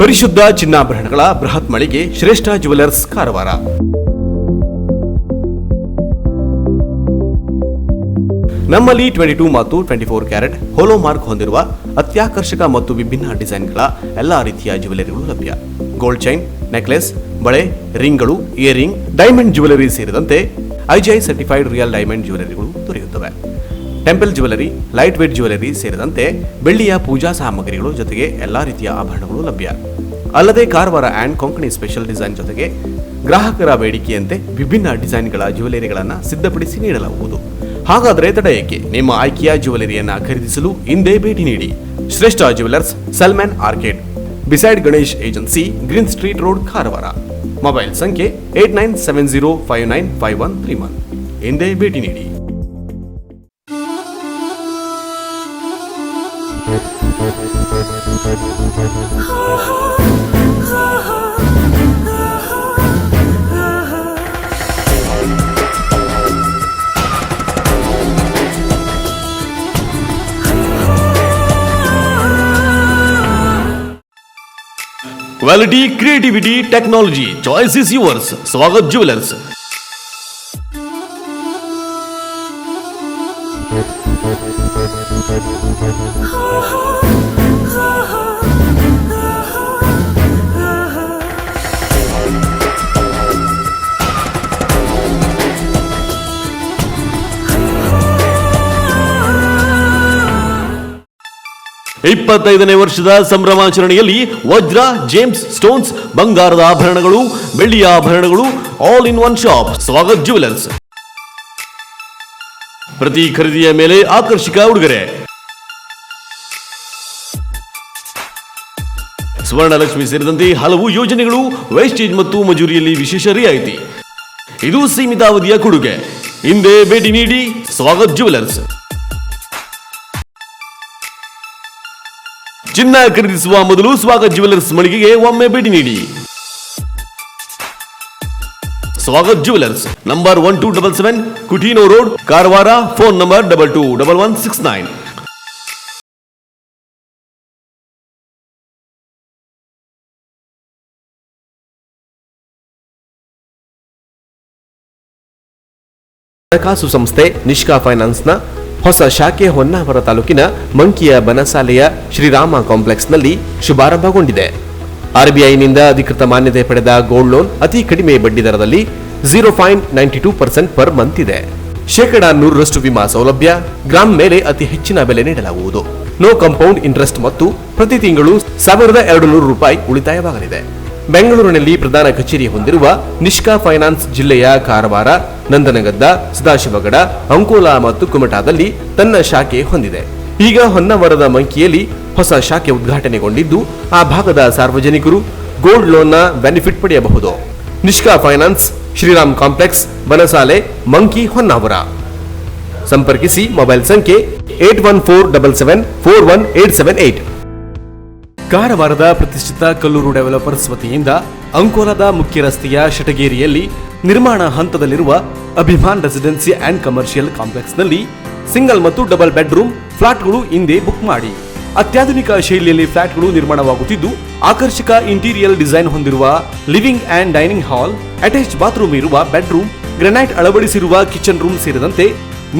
ಪರಿಶುದ್ಧ ಚಿನ್ನಾಭರಣಗಳ ಬೃಹತ್ ಮಳಿಗೆ ಶ್ರೇಷ್ಠ ಜುವೆಲರ್ಸ್ ಕಾರವಾರ. ನಮ್ಮಲ್ಲಿ 22 ಮತ್ತು 24 ಕ್ಯಾರೆಟ್ ಹೋಲೋ ಮಾರ್ಕ್ ಹೊಂದಿರುವ ಅತ್ಯಾಕರ್ಷಕ ಮತ್ತು ವಿಭಿನ್ನ ಡಿಸೈನ್ಗಳ ಎಲ್ಲಾ ರೀತಿಯ ಜ್ಯುವೆಲರಿಗಳು ಲಭ್ಯ. ಗೋಲ್ಡ್ ಚೈನ್, ನೆಕ್ಲೆಸ್, ಬಳೆ, ರಿಂಗ್ಗಳು, ಇಯರಿಂಗ್, ಡೈಮಂಡ್ ಜ್ಯುವೆಲರಿ ಸೇರಿದಂತೆ IGI ಸರ್ಟಿಫೈಡ್ ರಿಯಲ್ ಡೈಮಂಡ್ ಜ್ಯುವೆಲರಿಗಳು ದೊರೆಯುತ್ತವೆ. Temple jewellery, light weight jewellery ಸೇರಿದಂತೆ ಬೆಳ್ಳಿಯ ಪೂಜಾ ಸಾಮಗ್ರಿಗಳು ಜೊತೆಗೆ ಎಲ್ಲಾ ರೀತಿಯ ಆಭರಣಗಳು ಲಭ್ಯ. ಅಲ್ಲದೆ Karwar and Konkani special design ಜೊತೆಗೆ ಗ್ರಾಹಕರ ಬೇಡಿಕೆಯಂತೆ ವಿಭಿನ್ನ ಡಿಸೈನ್ಗಳ ಜ್ಯುವೆಲರಿಗಳನ್ನು ಸಿದ್ಧಪಡಿಸಿ ನೀಡಲಾಗುವುದು. ಹಾಗಾದರೆ ತಡ ಏಕೆ? ನಿಮ್ಮ ಆಯ್ಕೆಯ ಜ್ಯುವೆಲರಿಯನ್ನ ಖರೀದಿಸಲು ಹಿಂದೆ ಭೇಟಿ ನೀಡಿ. ಶ್ರೇಷ್ಠ jewellers, Salman arcade, beside Ganesh agency, green street road, Karwar. Mobile ಸಂಖ್ಯೆ 8970595131. ಹಿಂದೆ ಭೇಟಿ ನೀಡಿ. Quality, creativity, technology. Choice is yours. Swagat Jewelers. ಇಪ್ಪತ್ತೈದನೇ ವರ್ಷದ ಸಂಭ್ರಮಾಚರಣೆಯಲ್ಲಿ ವಜ್ರ, ಜೇಮ್ಸ್ ಸ್ಟೋನ್ಸ್, ಬಂಗಾರದ ಆಭರಣಗಳು, ಬೆಳ್ಳಿಯ ಆಭರಣಗಳು, all in one shop. Swagath jewellers. ಪ್ರತಿ ಖರೀದಿಯ ಮೇಲೆ ಆಕರ್ಷಕ ಉಡುಗೊರೆ. ಸ್ವರ್ಣಲಕ್ಷ್ಮಿ ಸೇರಿದಂತೆ ಹಲವು ಯೋಜನೆಗಳು, ವೇಸ್ಟೇಜ್ ಮತ್ತು ಮಜೂರಿಯಲ್ಲಿ ವಿಶೇಷ ರಿಯಾಯಿತಿ. ಇದು ಸೀಮಿತ ಅವಧಿಯ ಕೊಡುಗೆ. ಹಿಂದೆ ಭೇಟಿ ನೀಡಿ. ಸ್ವಾಗತ್ ಜ್ಯುವೆಲರ್ಸ್. ಚಿನ್ನ ಖರೀದಿಸುವ ಮೊದಲು ಸ್ವಾಗತ್ ಜ್ಯುವೆಲರ್ಸ್ ಮಳಿಗೆಗೆ ಒಮ್ಮೆ ಭೇಟಿ ನೀಡಿ. Swagath jewellers, number 1277 Coutinho road, Karwar. Phone number 221169. ಹಣಕಾಸು ಸಂಸ್ಥೆ ನಿಷ್ಕಾ ಫೈನಾನ್ಸ್ನ ಹೊಸ ಶಾಖೆ ಹೊನ್ನಾವರ ತಾಲೂಕಿನ ಮಂಕಿಯ ಬನಸಾಲೆಯ ಶ್ರೀರಾಮ ಕಾಂಪ್ಲೆಕ್ಸ್ನಲ್ಲಿ ಶುಭಾರಂಭಗೊಂಡಿದೆ. RBIನಿಂದ ಅಧಿಕೃತ ಮಾನ್ಯತೆ ಪಡೆದ ಗೋಲ್ಡ್ ಲೋನ್ ಅತಿ ಕಡಿಮೆ ಬಡ್ಡಿ ದರದಲ್ಲಿ 0.92% ಪರ್ ಮಂತ್ ಇದೆ. 100% ವಿಮಾ ಸೌಲಭ್ಯ, ಗ್ರಾಮ್ ಮೇಲೆ ಅತಿ ಹೆಚ್ಚಿನ ಬೆಲೆ ನೀಡಲಾಗುವುದು. ನೋ ಕಂಪೌಂಡ್ ಇಂಟ್ರೆಸ್ಟ್ ಮತ್ತು ಪ್ರತಿ ತಿಂಗಳು 1200 ರೂಪಾಯಿ ಉಳಿತಾಯವಾಗಲಿದೆ. ಬೆಂಗಳೂರಿನಲ್ಲಿ ಪ್ರಧಾನ ಕಚೇರಿ ಹೊಂದಿರುವ ನಿಷ್ಕಾ ಫೈನಾನ್ಸ್ ಜಿಲ್ಲೆಯ ಕಾರವಾರ, ನಂದನಗದ್ದ, ಸದಾಶಿವಗಡ, ಅಂಕೋಲಾ ಮತ್ತು ಕುಮಟಾದಲ್ಲಿ ತನ್ನ ಶಾಖೆ ಹೊಂದಿದೆ. ಈಗ ಹೊನ್ನಾವರದ ಮಂಕಿಯಲ್ಲಿ ಹೊಸ ಶಾಖೆ ಉದ್ಘಾಟನೆಗೊಂಡಿದ್ದು ಆ ಭಾಗದ ಸಾರ್ವಜನಿಕರು ಗೋಲ್ಡ್ ಲೋನ್ನ ಬೆನಿಫಿಟ್ ಪಡೆಯಬಹುದು. Nishka finance, Shriram complex, Banasale, Manki, Honnavar. ಸಂಪರ್ಕಿಸಿ. ಮೊಬೈಲ್ ಸಂಖ್ಯೆ 8147741878. ಕಾರವಾರದ ಪ್ರತಿಷ್ಠಿತ ಕಲ್ಲೂರು ಡೆವಲಪರ್ಸ್ ವತಿಯಿಂದ ಅಂಕೋಲಾದ ಮುಖ್ಯ ರಸ್ತೆಯ ಶಟಗೇರಿಯಲ್ಲಿ ನಿರ್ಮಾಣ ಹಂತದಲ್ಲಿರುವ ಅಭಿಮಾನ್ ರೆಸಿಡೆನ್ಸಿ ಅಂಡ್ ಕಮರ್ಷಿಯಲ್ ಕಾಂಪ್ಲೆಕ್ಸ್ನಲ್ಲಿ ಸಿಂಗಲ್ ಮತ್ತು ಡಬಲ್ ಬೆಡ್ರೂಮ್ ಫ್ಲಾಟ್ಗಳು ಹಿಂದೆ ಬುಕ್ ಮಾಡಿ. ಅತ್ಯಾಧುನಿಕ ಶೈಲಿಯಲ್ಲಿ ಫ್ಲಾಟ್ಗಳು ನಿರ್ಮಾಣವಾಗುತ್ತಿದ್ದು ಆಕರ್ಷಕ ಇಂಟೀರಿಯರ್ ಡಿಸೈನ್ ಹೊಂದಿರುವ living and dining hall, attach bathroom ಇರುವ ಬೆಡ್ರೂಮ್, ಗ್ರೆನೈಟ್ ಅಳವಡಿಸಿರುವ ಕಿಚನ್ ರೂಮ್ ಸೇರಿದಂತೆ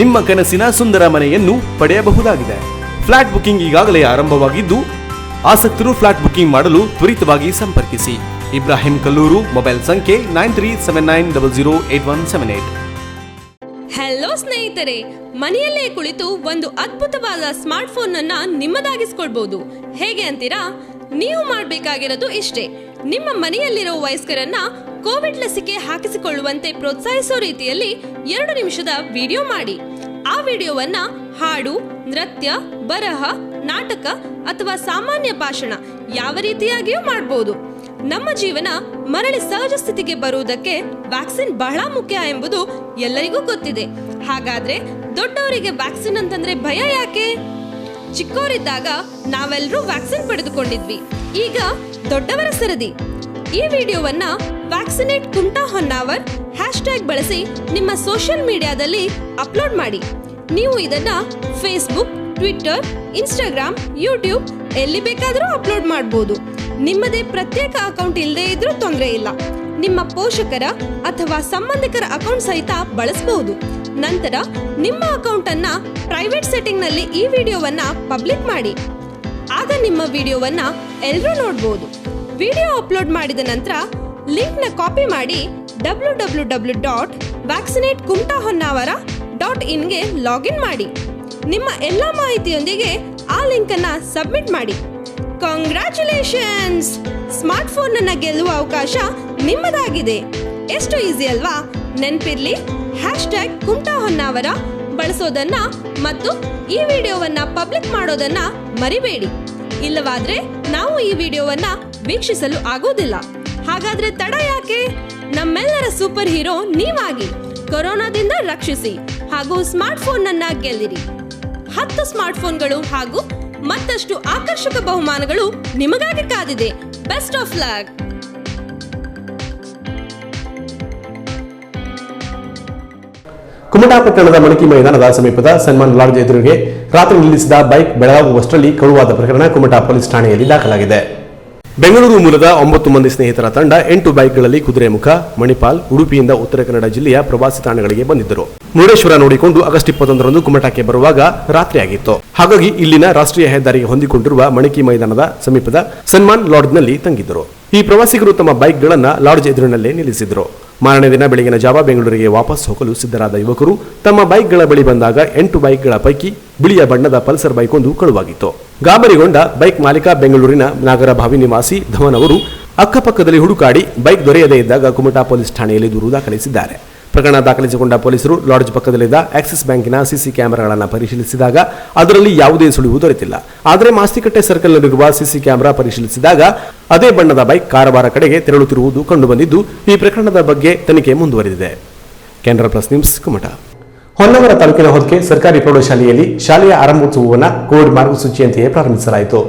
ನಿಮ್ಮ ಕನಸಿನ ಸುಂದರ ಮನೆಯನ್ನು ಪಡೆಯಬಹುದಾಗಿದೆ. ಫ್ಲಾಟ್ ಬುಕಿಂಗ್ ಈಗಾಗಲೇ ಆರಂಭವಾಗಿದ್ದು ಆಸಕ್ತರು ಫ್ಲಾಟ್ ಬುಕಿಂಗ್ ಮಾಡಲು ತ್ವರಿತವಾಗಿ ಸಂಪರ್ಕಿಸಿ. ಇಬ್ರಾಹಿಂ ಕಲ್ಲೂರು. ಮೊಬೈಲ್ ಸಂಖ್ಯೆ 9379008178. Hello ಹಲೋ ಸ್ನೇಹಿತರೆ, ಮನೆಯಲ್ಲೇ ಕುಳಿತು ಒಂದು ಅದ್ಭುತವಾದ ಸ್ಮಾರ್ಟ್ ಫೋನ್ ಅನ್ನ ನಿಮ್ಮದಾಗಿಸ್ಕೊಳ್ಬಹುದು. ಹೇಗೆ ಅಂತೀರಾ? ನೀವು ಮಾಡಬೇಕಾಗಿರೋದು ಇಷ್ಟೇ. ನಿಮ್ಮ ಮನೆಯಲ್ಲಿರೋ ವಯಸ್ಕರನ್ನ ಕೋವಿಡ್ ಲಸಿಕೆ ಹಾಕಿಸಿಕೊಳ್ಳುವಂತೆ ಪ್ರೋತ್ಸಾಹಿಸೋ ರೀತಿಯಲ್ಲಿ 2 ನಿಮಿಷದ ವಿಡಿಯೋ ಮಾಡಿ. ಆ ವಿಡಿಯೋವನ್ನ ಹಾಡು, ನೃತ್ಯ, ಬರಹ, ನಾಟಕ ಅಥವಾ ಸಾಮಾನ್ಯ ಭಾಷಣ ಯಾವ ರೀತಿಯಾಗಿಯೂ ಮಾಡಬಹುದು. ನಮ್ಮ ಜೀವನ ಮರಳಿ ಸಹಜ ಸ್ಥಿತಿಗೆ ಬರುವುದಕ್ಕೆ ವ್ಯಾಕ್ಸಿನ್ ಬಹಳ ಮುಖ್ಯ ಎಂಬುದು ಎಲ್ಲರಿಗೂ ಗೊತ್ತಿದೆ. ಹಾಗಾದ್ರೆ ದೊಡ್ಡವರಿಗೆ ವ್ಯಾಕ್ಸಿನ್ ಅಂತಂದ್ರೆ ಭಯ ಯಾಕೆ? ಚಿಕ್ಕವರಿದ್ದಾಗ ನಾವೆಲ್ಲರೂ ವ್ಯಾಕ್ಸಿನ್ ಪಡೆದುಕೊಂಡಿದ್ವಿ. ಈಗ ದೊಡ್ಡವರ ಸರದಿ. ಈ ವಿಡಿಯೋವನ್ನ ವ್ಯಾಕ್ಸಿನೇಟ್ ಕುಮಟಾ ಹೊನ್ನಾವರ್ ಹ್ಯಾಶ್ಟ್ಯಾಗ್ ಬಳಸಿ ನಿಮ್ಮ ಸೋಷಿಯಲ್ ಮೀಡಿಯಾದಲ್ಲಿ ಅಪ್ಲೋಡ್ ಮಾಡಿ. ನೀವು ಇದನ್ನ ಫೇಸ್ಬುಕ್, ಟ್ವಿಟ್ಟರ್, ಇನ್ಸ್ಟಾಗ್ರಾಮ್, ಯೂಟ್ಯೂಬ್ ಎಲ್ಲಿ ಬೇಕಾದರೂ ಅಪ್ಲೋಡ್ ಮಾಡಬಹುದು. ನಿಮ್ಮದೇ ಪ್ರತ್ಯೇಕ ಅಕೌಂಟ್ ಇಲ್ಲದೆ ಇದ್ರೂ ತೊಂದರೆ ಇಲ್ಲ. ನಿಮ್ಮ ಪೋಷಕರ ಅಥವಾ ಸಂಬಂಧಿಕರ ಅಕೌಂಟ್ ಸಹಿತ ಬಳಸಬಹುದು. ನಂತರ ನಿಮ್ಮ ಅಕೌಂಟ್ ಅನ್ನ ಪ್ರೈವೇಟ್ ಸೆಟ್ಟಿಂಗ್ ನಲ್ಲಿ ಈ ವಿಡಿಯೋವನ್ನ ಪಬ್ಲಿಕ್ ಮಾಡಿ. ಆಗ ನಿಮ್ಮ ವಿಡಿಯೋವನ್ನ ಎಲ್ಲರೂ ನೋಡಬಹುದು. ವಿಡಿಯೋ ಅಪ್ಲೋಡ್ ಮಾಡಿದ ನಂತರ ಲಿಂಕ್ ನ ಕಾಪಿ ಮಾಡಿ www.vaccinatekumtahonnavara.in ಗೆ ಲಾಗಿನ್ ಮಾಡಿ. ನಿಮ್ಮ ಎಲ್ಲ ಮಾಹಿತಿಯೊಂದಿಗೆ ಆ ಲಿಂಕ್ ಅನ್ನ ಸಬ್ಮಿಟ್ ಮಾಡಿ. ಕಾಂಗ್ರ್ಯಾಚುಲೇಷನ್ಸ್! ಸ್ಮಾರ್ಟ್ ಫೋನ್ ಅನ್ನ ಗೆಲ್ಲುವ ಅವಕಾಶ ನಿಮ್ಮದಾಗಿದೆ. ಎಷ್ಟು ಈಸಿ ಅಲ್ವಾ? ನೆನಪಿರ್ಲಿ, ಹ್ಯಾಶ್ಟ್ಯಾಗ್ ಕುಮಟಾ ಹೊನ್ನಾವರ ಬಳಸೋದನ್ನ ಮತ್ತು ಈ ವಿಡಿಯೋವನ್ನ ಪಬ್ಲಿಕ್ ಮಾಡೋದನ್ನ ಮರಿಬೇಡಿ. ಇಲ್ಲವಾದ್ರೆ ನಾವು ಈ ವಿಡಿಯೋವನ್ನ ವೀಕ್ಷಿಸಲು ಆಗೋದಿಲ್ಲ. ಹಾಗಾದ್ರೆ ತಡ ಯಾಕೆ? ನಮ್ಮೆಲ್ಲರ ಸೂಪರ್ ಹೀರೋ ನೀವಾಗಿ ಕೊರೋನಾದಿಂದ ರಕ್ಷಿಸಿ ಹಾಗೂ ಸ್ಮಾರ್ಟ್ ಫೋನ್ ಅನ್ನ ಗೆಲ್ಲಿರಿ. 10 ಸ್ಮಾರ್ಟ್ ಫೋನ್ಗಳು ಹಾಗೂ ಮತ್ತಷ್ಟು ಆಕರ್ಷಕ ಬಹುಮಾನಗಳು ನಿಮಗಾಗಿ ಕಾದಿದೆ. Best of luck! ಕುಮಟಾ ಪಟ್ಟಣದ ಮಣಕಿ ಮೈದಾನದ ಸಮೀಪದ ಸನ್ಮಾನ್ ಲಾಡ್ಜ್ ಎದುರಿಗೆ ರಾತ್ರಿ ನಿಲ್ಲಿಸಿದ ಬೈಕ್ ಬೆಳಗಾಗುವಷ್ಟರಲ್ಲಿ ಕಳುವಾದ ಪ್ರಕರಣ ಕುಮಟಾ ಪೊಲೀಸ್ ಠಾಣೆಯಲ್ಲಿ ದಾಖಲಾಗಿದೆ. ಬೆಂಗಳೂರು ಮೂಲದ 9 ಮಂದಿ ಸ್ನೇಹಿತರ ತಂಡ 8 ಬೈಕ್ಗಳಲ್ಲಿ ಕುದುರೆಮುಖ, ಮಣಿಪಾಲ್, ಉಡುಪಿಯಿಂದ ಉತ್ತರ ಕನ್ನಡ ಜಿಲ್ಲೆಯ ಪ್ರವಾಸಿ ತಾಣಗಳಿಗೆ ಬಂದಿದ್ದರು. ಮುರುಡೇಶ್ವರ ನೋಡಿಕೊಂಡು ಆಗಸ್ಟ್ 21ರಂದು ಕುಮಟಾಕ್ಕೆ ಬರುವಾಗ ರಾತ್ರಿಯಾಗಿತ್ತು. ಹಾಗಾಗಿ ಇಲ್ಲಿನ ರಾಷ್ಟ್ರೀಯ ಹೆದ್ದಾರಿಗೆ ಹೊಂದಿಕೊಂಡಿರುವ ಮಣಕಿ ಮೈದಾನದ ಸಮೀಪದ ಸನ್ಮಾನ್ ಲಾಡ್ಜ್ನಲ್ಲಿ ತಂಗಿದ್ದರು. ಈ ಪ್ರವಾಸಿಗರು ತಮ್ಮ ಬೈಕ್ಗಳನ್ನ ಲಾಡ್ಜ್ ಎದುರಿನಲ್ಲೇ ನಿಲ್ಲಿಸಿದ್ರು. ಮಾರನೇ ದಿನ ಬೆಳಗಿನ ಜಾವ ಬೆಂಗಳೂರಿಗೆ ವಾಪಸ್ ಹೋಗಲು ಸಿದ್ಧರಾದ ಯುವಕರು ತಮ್ಮ ಬೈಕ್ಗಳ ಬಳಿ ಬಂದಾಗ 8 ಬೈಕ್ಗಳ ಪೈಕಿ ಬಿಳಿಯ ಬಣ್ಣದ ಪಲ್ಸರ್ ಬೈಕ್ ಒಂದು ಕಳುವಾಗಿತ್ತು. ಗಾಬರಿಗೊಂಡ ಬೈಕ್ ಮಾಲೀಕ ಬೆಂಗಳೂರಿನ ನಾಗರಭಾವಿ ನಿವಾಸಿ ಧವನ್ ಅವರು ಅಕ್ಕಪಕ್ಕದಲ್ಲಿ ಹುಡುಕಾಡಿ ಬೈಕ್ ದೊರೆಯದೇ ಇದ್ದಾಗ ಕುಮಟಾ ಪೊಲೀಸ್ ಠಾಣೆಯಲ್ಲಿ ದೂರು ದಾಖಲಿಸಿದ್ದಾರೆ. ಪ್ರಕರಣ ದಾಖಲಿಸಿಕೊಂಡ ಪೊಲೀಸರು ಲಾಡ್ಜ್ ಪಕ್ಕದಲ್ಲಿದ್ದ ಆಕ್ಸಿಸ್ ಬ್ಯಾಂಕಿನ ಸಿಸಿ ಕ್ಯಾಮೆರಾಗಳನ್ನು ಪರಿಶೀಲಿಸಿದಾಗ ಅದರಲ್ಲಿ ಯಾವುದೇ ಸುಳಿವು ದೊರೆತಿಲ್ಲ. ಆದರೆ ಮಾಸ್ತಿಕಟ್ಟೆ ಸರ್ಕಲ್ನಲ್ಲಿರುವ ಸಿಸಿ ಕ್ಯಾಮೆರಾ ಪರಿಶೀಲಿಸಿದಾಗ ಅದೇ ಬಣ್ಣದ ಬೈಕ್ ಕಾರವಾರ ಕಡೆಗೆ ತೆರಳುತ್ತಿರುವುದು ಕಂಡುಬಂದಿದ್ದು ಈ ಪ್ರಕರಣದ ಬಗ್ಗೆ ತನಿಖೆ ಮುಂದುವರೆದಿದೆ. Canara plus news, Kumta. ಹೊನ್ನಾವರ ತಾಲೂಕಿನ ಹೊದ್ಕೆ ಸರ್ಕಾರಿ ಪ್ರೌಢಶಾಲೆಯಲ್ಲಿ ಶಾಲೆಯ ಆರಂಭೋತ್ಸವವನ್ನು ಕೋವಿಡ್ ಮಾರ್ಗಸೂಚಿಯಂತೆಯೇ ಪ್ರಾರಂಭಿಸಲಾಯಿತು.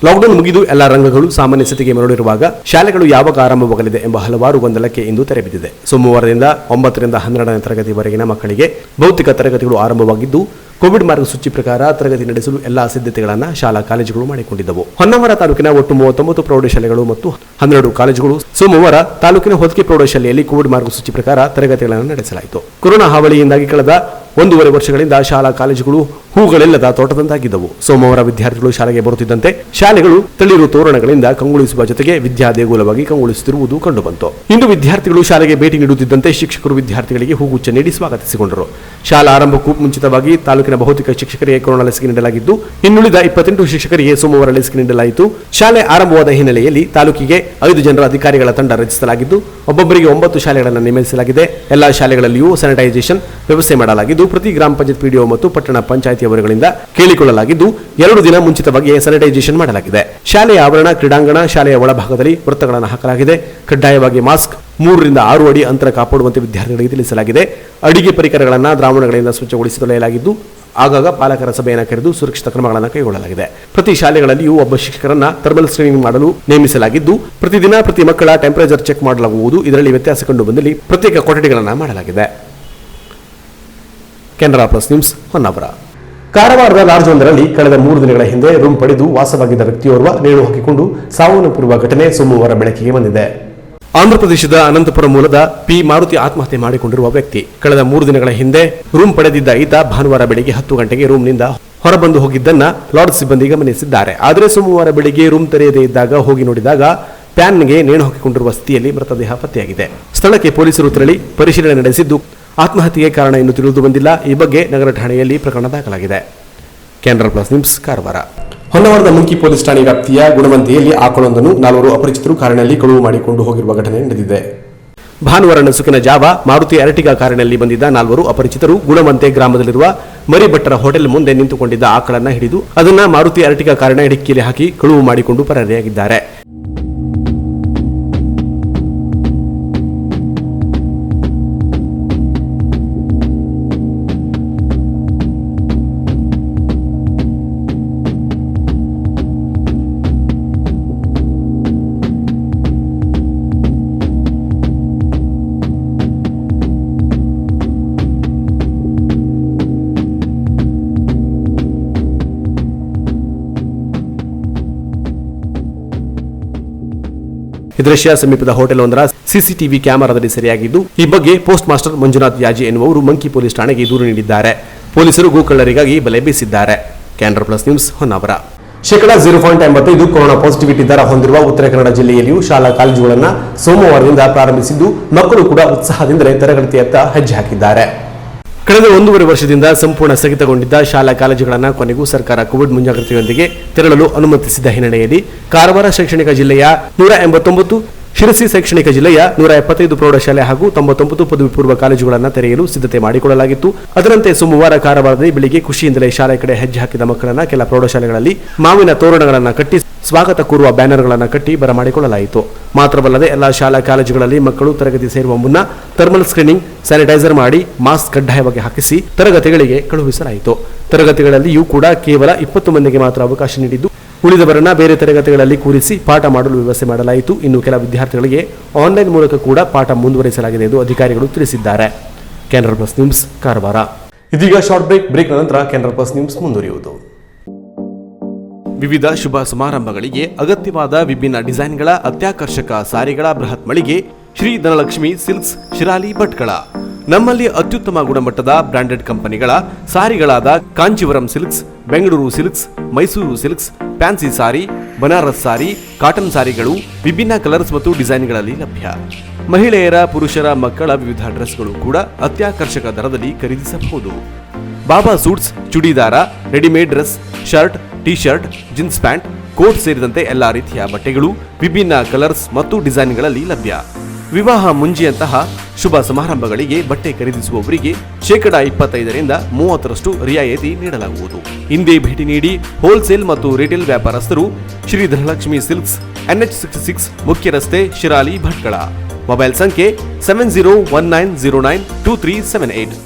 ಲಾಕ್ಡೌನ್ ಮುಗಿದು ಎಲ್ಲಾ ರಂಗಗಳು ಸಾಮಾನ್ಯ ಸ್ಥಿತಿಗೆ ಮರಳಿರುವಾಗ ಶಾಲೆಗಳು ಯಾವಾಗ ಆರಂಭವಾಗಲಿದೆ ಎಂಬ ಹಲವಾರು ಗೊಂದಲಕ್ಕೆ ಇಂದು ತೆರೆಬಿದ್ದಿದೆ. ಸೋಮವಾರದಿಂದ 9 ರಿಂದ 12ನೇ ತರಗತಿವರೆಗಿನ ಮಕ್ಕಳಿಗೆ ಭೌತಿಕ ತರಗತಿಗಳು ಆರಂಭವಾಗಿದ್ದು ಕೋವಿಡ್ ಮಾರ್ಗಸೂಚಿ ಪ್ರಕಾರ ತರಗತಿ ನಡೆಸಲು ಎಲ್ಲಾ ಸಿದ್ಧತೆಗಳನ್ನು ಶಾಲಾ ಕಾಲೇಜುಗಳು ಮಾಡಿಕೊಂಡಿದ್ದವು. ಹೊನ್ನಾವರ ತಾಲೂಕಿನ ಒಟ್ಟು 39 ಪ್ರೌಢಶಾಲೆಗಳು ಮತ್ತು 12 ಕಾಲೇಜುಗಳು ಸೋಮವಾರ ತಾಲೂಕಿನ ಹೊದ್ಕೆ ಪ್ರೌಢಶಾಲೆಯಲ್ಲಿ ಕೋವಿಡ್ ಮಾರ್ಗಸೂಚಿ ಪ್ರಕಾರ ತರಗತಿಗಳನ್ನು ನಡೆಸಲಾಯಿತು. ಕೊರೋನಾ ಹಾವಳಿಯಿಂದಾಗಿ ಕಳೆದ 1.5 ವರ್ಷಗಳಿಂದ ಶಾಲಾ ಕಾಲೇಜುಗಳು ಹೂಗಳಿಲ್ಲದ ತೋಟದಂತಾಗಿದ್ದವು. ಸೋಮವಾರ ವಿದ್ಯಾರ್ಥಿಗಳು ಶಾಲೆಗೆ ಬರುತ್ತಿದ್ದಂತೆ ಶಾಲೆಗಳು ತಳಿರು ತೋರಣಗಳಿಂದ ಕಂಗೊಳಿಸುವ ಜೊತೆಗೆ ವಿದ್ಯಾ ದೇಗುಲವಾಗಿ ಕಂಗೊಳಿಸುತ್ತಿರುವುದು ಕಂಡುಬಂತು. ಇಂದು ವಿದ್ಯಾರ್ಥಿಗಳು ಶಾಲೆಗೆ ಭೇಟಿ ನೀಡುತ್ತಿದ್ದಂತೆ ಶಿಕ್ಷಕರು ವಿದ್ಯಾರ್ಥಿಗಳಿಗೆ ಹೂಗುಚ್ಛ ನೀಡಿ ಸ್ವಾಗತಿಸಿಕೊಂಡರು. ಶಾಲಾ ಆರಂಭಕ್ಕೂ ಮುಂಚಿತವಾಗಿ ತಾಲೂಕಿನ ಬಹುತೇಕ ಶಿಕ್ಷಕರಿಗೆ ಕೊರೋನಾ ಲಸಿಕೆ ನೀಡಲಾಗಿದ್ದು ಇನ್ನುಳಿದ 28 ಶಿಕ್ಷಕರಿಗೆ ಸೋಮವಾರ ಲಸಿಕೆ ನೀಡಲಾಯಿತು. ಶಾಲೆ ಆರಂಭವಾದ ಹಿನ್ನೆಲೆಯಲ್ಲಿ ತಾಲೂಕಿಗೆ 5 ಜನರ ಅಧಿಕಾರಿಗಳ ತಂಡ ರಚಿಸಲಾಗಿದ್ದು ಒಬ್ಬೊಬ್ಬರಿಗೆ 9 ಶಾಲೆಗಳನ್ನು ನೇಮಿಸಲಾಗಿದೆ. ಎಲ್ಲಾ ಶಾಲೆಗಳಲ್ಲಿಯೂ ಸ್ಯಾನಿಟೈಸೇಷನ್ ವ್ಯವಸ್ಥೆ ಮಾಡಲಾಗಿದ್ದು ಪ್ರತಿ ಗ್ರಾಮ ಪಂಚಾಯತ್ ಪಿಡಿಒ ಮತ್ತು ಪಟ್ಟಣ ಪಂಚಾಯಿತಿಯವರುಗಳಿಂದ ಕೇಳಿಕೊಳ್ಳಲಾಗಿದ್ದು 2 ದಿನ ಮುಂಚಿತವಾಗಿ ಸ್ಯಾನಿಟೈಸೇಷನ್ ಮಾಡಲಾಗಿದೆ. ಶಾಲೆಯ ಆವರಣ, ಕ್ರೀಡಾಂಗಣ, ಶಾಲೆಯ ಒಳಭಾಗದಲ್ಲಿ ವೃತ್ತಗಳನ್ನು ಹಾಕಲಾಗಿದೆ. ಕಡ್ಡಾಯವಾಗಿ ಮಾಸ್ಕ್ 3 ರಿಂದ 6 ಅಡಿ ಅಂತರ ಕಾಪಾಡುವಂತೆ ವಿದ್ಯಾರ್ಥಿಗಳಿಗೆ ತಿಳಿಸಲಾಗಿದೆ. ಅಡಿಗೆ ಪರಿಕರಗಳನ್ನು ದ್ರಾವಣಗಳಿಂದ ಸ್ವಚ್ಛಗೊಳಿಸಿ ತೊಳೆಯಲಾಗಿದ್ದು ಆಗಾಗ ಪಾಲಕರ ಸಭೆಯನ್ನು ಕರೆದು ಸುರಕ್ಷಿತ ಕ್ರಮಗಳನ್ನು ಕೈಗೊಳ್ಳಲಾಗಿದೆ. ಪ್ರತಿ ಶಾಲೆಗಳಲ್ಲಿಯೂ ಒಬ್ಬ ಶಿಕ್ಷಕರನ್ನ ಥರ್ಮಲ್ ಸ್ಕ್ರೀನಿಂಗ್ ಮಾಡಲು ನೇಮಿಸಲಾಗಿದ್ದು ಪ್ರತಿದಿನ ಪ್ರತಿ ಮಕ್ಕಳ ಟೆಂಪರೇಚರ್ ಚೆಕ್ ಮಾಡಲಾಗುವುದು. ಇದರಲ್ಲಿ ವ್ಯತ್ಯಾಸ ಕಂಡು ಬಂದಲ್ಲಿ ಪ್ರತ್ಯೇಕ ಕೊಠಡಿಗಳನ್ನು ಮಾಡಲಾಗಿದೆ. Canara plus news, Honnavar. ಕಾರವಾರದ ಲಾಡ್ಜ್ ಒಂದರಲ್ಲಿ ಕಳೆದ 3 ದಿನಗಳ ಹಿಂದೆ ರೂಮ್ ಪಡೆದು ವಾಸವಾಗಿದ್ದ ವ್ಯಕ್ತಿಯೋರ್ವ ನೇಣು ಹಾಕಿಕೊಂಡು ಸಾವನ್ನಪ್ಪಿರುವ ಘಟನೆ ಸೋಮವಾರ ಬೆಳಕಿಗೆ ಬಂದಿದೆ. ಆಂಧ್ರಪ್ರದೇಶದ ಅನಂತಪುರ ಮೂಲದ ಪಿ ಮಾರುತಿ ಆತ್ಮಹತ್ಯೆ ಮಾಡಿಕೊಂಡಿರುವ ವ್ಯಕ್ತಿ. ಕಳೆದ 3 ದಿನಗಳ ಹಿಂದೆ ರೂಮ್ ಪಡೆದಿದ್ದ ಈತ ಭಾನುವಾರ ಬೆಳಿಗ್ಗೆ 10 ಗಂಟೆಗೆ ರೂಮ್ನಿಂದ ಹೊರಬಂದು ಹೋಗಿದ್ದನ್ನ ಲಾಡ್ಜ್ ಸಿಬ್ಬಂದಿ ಗಮನಿಸಿದ್ದಾರೆ. ಆದರೆ ಸೋಮವಾರ ಬೆಳಿಗ್ಗೆ ರೂಮ್ ತೆರೆಯದೇ ಇದ್ದಾಗ ಹೋಗಿ ನೋಡಿದಾಗ ಪ್ಯಾನ್ಗೆ ನೇಣು ಹಾಕಿಕೊಂಡಿರುವ ಸ್ಥಿತಿಯಲ್ಲಿ ಮೃತದೇಹ ಪತ್ತೆಯಾಗಿದೆ. ಸ್ಥಳಕ್ಕೆ ಪೊಲೀಸರು ತೆರಳಿ ಪರಿಶೀಲನೆ ನಡೆಸಿದ್ದು ಆತ್ಮಹತ್ಯೆಗೆ ಕಾರಣ ಇನ್ನೂ ತಿಳಿದು ಬಂದಿಲ್ಲ. ಈ ಬಗ್ಗೆ ನಗರ ಠಾಣೆಯಲ್ಲಿ ಪ್ರಕರಣ ದಾಖಲಾಗಿದೆ. Canara plus news Karwar. ಹೊನ್ನವಾರದ ಮುಂಕಿ ಪೊಲೀಸ್ ಠಾಣೆ ವ್ಯಾಪ್ತಿಯ ಗುಣವಂತೆಯಲ್ಲಿ ಆಕಳೊಂದನ್ನು 4 ಅಪರಿಚಿತರು ಕಾರಿನಲ್ಲಿ ಕಳುವು ಮಾಡಿಕೊಂಡು ಹೋಗಿರುವ ಘಟನೆ ನಡೆದಿದೆ. ಭಾನುವಾರ ನಸುಕಿನ ಜಾವ ಮಾರುತಿ ಅರ್ಟಿಗಾ ಕಾರಿನಲ್ಲಿ ಬಂದಿದ್ದ 4 ಅಪರಿಚಿತರು ಗುಣವಂತೆ ಗ್ರಾಮದಲ್ಲಿರುವ ಮರಿಭಟ್ಟರ ಹೋಟೆಲ್ ಮುಂದೆ ನಿಂತುಕೊಂಡಿದ್ದ ಆಕಳನ್ನ ಹಿಡಿದು ಅದನ್ನ ಮಾರುತಿ ಅರ್ಟಿಗಾ ಕಾರಿನ ಡಿಕ್ಕಿಯಲ್ಲಿ ಹಾಕಿ ಕಳುವು ಮಾಡಿಕೊಂಡು ಪರಾರಿಯಾಗಿದ್ದಾರೆ. ಈ ದೃಶ್ಯ ಸಮೀಪದ ಹೋಟೆಲ್ ಒಂದರ ಸಿಸಿಟಿವಿ ಕ್ಯಾಮೆರಾದಲ್ಲಿ ಸೆರೆಯಾಗಿದ್ದು, ಈ ಬಗ್ಗೆ ಪೋಸ್ಟ್ ಮಾಸ್ಟರ್ ಮಂಜುನಾಥ್ ಯಾಜಿ ಎನ್ನುವರು ಮಂಕಿ ಪೊಲೀಸ್ ಠಾಣೆಗೆ ದೂರು ನೀಡಿದ್ದಾರೆ. ಪೊಲೀಸರು ಗೋಕಳ್ಳರಿಗಾಗಿ ಬಲೆ ಬೀಸಿದ್ದಾರೆ. Canara plus news Honnavar. ಶೇಕಡಾ 0.85 ಕೊರೋನಾ ಪಾಸಿಟಿವಿಟಿ ದರ ಹೊಂದಿರುವ ಉತ್ತರ ಕನ್ನಡ ಜಿಲ್ಲೆಯಲ್ಲಿಯೂ ಶಾಲಾ ಕಾಲೇಜುಗಳನ್ನು ಸೋಮವಾರದಿಂದ ಪ್ರಾರಂಭಿಸಿದ್ದು, ಮಕ್ಕಳು ಕೂಡ ಉತ್ಸಾಹದಿಂದ ತರಗತಿಯತ್ತ ಹೆಜ್ಜೆ ಹಾಕಿದ್ದಾರೆ. ಕಳೆದ 1.5 ವರ್ಷದಿಂದ ಸಂಪೂರ್ಣ ಸ್ಥಗಿತಗೊಂಡಿದ್ದ ಶಾಲಾ ಕಾಲೇಜುಗಳನ್ನು ಕೊನೆಗೂ ಸರ್ಕಾರ ಕೋವಿಡ್ ಮುಂಜಾಗ್ರತೆಯೊಂದಿಗೆ ತೆರಳಲು ಅನುಮತಿಸಿದ ಹಿನ್ನೆಲೆಯಲ್ಲಿ ಕಾರವಾರ ಶೈಕ್ಷಣಿಕ ಜಿಲ್ಲೆಯ 189, ಶಿರಸಿ ಶೈಕ್ಷಣಿಕ ಜಿಲ್ಲೆಯ 175 ಪ್ರೌಢಶಾಲೆ ಹಾಗೂ 99 ಪದವಿ ಪೂರ್ವ ಕಾಲೇಜುಗಳನ್ನು ತೆರೆಯಲು ಸಿದ್ಧತೆ ಮಾಡಿಕೊಳ್ಳಲಾಗಿತ್ತು. ಅದರಂತೆ ಸೋಮವಾರ ಕಾರವಾರದಲ್ಲಿ ಬೆಳಿಗ್ಗೆ ಖುಷಿಯಿಂದಲೇ ಶಾಲೆ ಕಡೆ ಹೆಜ್ಜೆ ಹಾಕಿದ ಮಕ್ಕಳನ್ನ ಕೆಲ ಪ್ರೌಢಶಾಲೆಗಳಲ್ಲಿ ಮಾವಿನ ತೋರಣಗಳನ್ನು ಕಟ್ಟಿ ಸ್ವಾಗತ ಕೋರುವ ಬ್ಯಾನರ್ಗಳನ್ನು ಕಟ್ಟಿ ಬರಮಾಡಿಕೊಳ್ಳಲಾಯಿತು. ಮಾತ್ರವಲ್ಲದೆ ಎಲ್ಲಾ ಶಾಲಾ ಕಾಲೇಜುಗಳಲ್ಲಿ ಮಕ್ಕಳು ತರಗತಿ ಸೇರುವ ಮುನ್ನ ಥರ್ಮಲ್ ಸ್ಕ್ರೀನಿಂಗ್, ಸ್ಯಾನಿಟೈಸರ್ ಮಾಡಿ ಮಾಸ್ಕ್ ಕಡ್ಡಾಯವಾಗಿ ಹಾಕಿಸಿ ತರಗತಿಗಳಿಗೆ ಕಳುಹಿಸಲಾಯಿತು. ತರಗತಿಗಳಲ್ಲಿಯೂ ಕೂಡ ಕೇವಲ 20 ಮಂದಿಗೆ ಮಾತ್ರ ಅವಕಾಶ ನೀಡಿದ್ದು, ಉಳಿದವರನ್ನ ಬೇರೆ ತರಗತಿಗಳಲ್ಲಿ ಕೂರಿಸಿ ಪಾಠ ಮಾಡಲು ವ್ಯವಸ್ಥೆ ಮಾಡಲಾಯಿತು. ಇನ್ನು ಕೆಲ ವಿದ್ಯಾರ್ಥಿಗಳಿಗೆ ಆನ್ಲೈನ್ ಮೂಲಕ ಕೂಡ ಪಾಠ ಮುಂದುವರಿಸಲಾಗಿದೆ ಎಂದು ಅಧಿಕಾರಿಗಳು ತಿಳಿಸಿದ್ದಾರೆ. Canara plus news Karwar. ಇದೀಗ ಶಾರ್ಟ್ ಬ್ರೇಕ್ ನಂತರ ಕೆನರಾ ಪ್ಲಸ್ ನ್ಯೂಸ್ ಮುಂದುವರಿಯುವುದು. ವಿವಿಧ ಶುಭ ಸಮಾರಂಭಗಳಿಗೆ ಅಗತ್ಯವಾದ ವಿಭಿನ್ನ ಡಿಸೈನ್ಗಳ ಅತ್ಯಾಕರ್ಷಕ ಸಾರಿಗಳ ಬೃಹತ್ ಮಳಿಗೆ ಶ್ರೀ ಧನಲಕ್ಷ್ಮಿ ಸಿಲ್ಕ್ಸ್ ಶಿರಾಲಿ ಭಟ್ಕಳ. ನಮ್ಮಲ್ಲಿ ಅತ್ಯುತ್ತಮ ಗುಣಮಟ್ಟದ ಬ್ರಾಂಡೆಡ್ ಕಂಪನಿಗಳ ಸಾರಿಗಳಾದ Kanchivaram silks, Bengaluru silks, Mysuru silks, fancy sari, Banaras sari, cotton ಸಾರಿಗಳು ವಿಭಿನ್ನ ಕಲರ್ಸ್ ಮತ್ತು ಡಿಸೈನ್ಗಳಲ್ಲಿ ಲಭ್ಯ. ಮಹಿಳೆಯರ, ಪುರುಷರ, ಮಕ್ಕಳ ವಿವಿಧ ಡ್ರೆಸ್ಗಳು ಕೂಡ ಅತ್ಯಾಕರ್ಷಕ ದರದಲ್ಲಿ ಖರೀದಿಸಬಹುದು. Baba suits, churidar, readymade dress, shirt, T shirt, jeans pant, coat ಸೇರಿದಂತೆ ಎಲ್ಲಾ ರೀತಿಯ ಬಟ್ಟೆಗಳು ವಿಭಿನ್ನ ಕಲರ್ಸ್ ಮತ್ತು ಡಿಸೈನ್ಗಳಲ್ಲಿ ಲಭ್ಯ. ವಿವಾಹ ಮುಂಜಿಯಂತಹ ಶುಭ ಸಮಾರಂಭಗಳಿಗೆ ಬಟ್ಟೆ ಖರೀದಿಸುವವರಿಗೆ ಶೇಕಡಾ 25ರಿಂದ 30% ರಿಯಾಯಿತಿ ನೀಡಲಾಗುವುದು. ಹಿಂದೆ ಭೇಟಿ ನೀಡಿ. ಹೋಲ್ಸೇಲ್ ಮತ್ತು ರಿಟೇಲ್ ವ್ಯಾಪಾರಸ್ಥರು ಶ್ರೀ ಧನಲಕ್ಷ್ಮಿ ಸಿಲ್ಕ್ಸ್, NH66 ಮುಖ್ಯ ರಸ್ತೆ, ಶಿರಾಲಿ ಭಟ್ಕಳ. ಮೊಬೈಲ್ ಸಂಖ್ಯೆ 7019092378.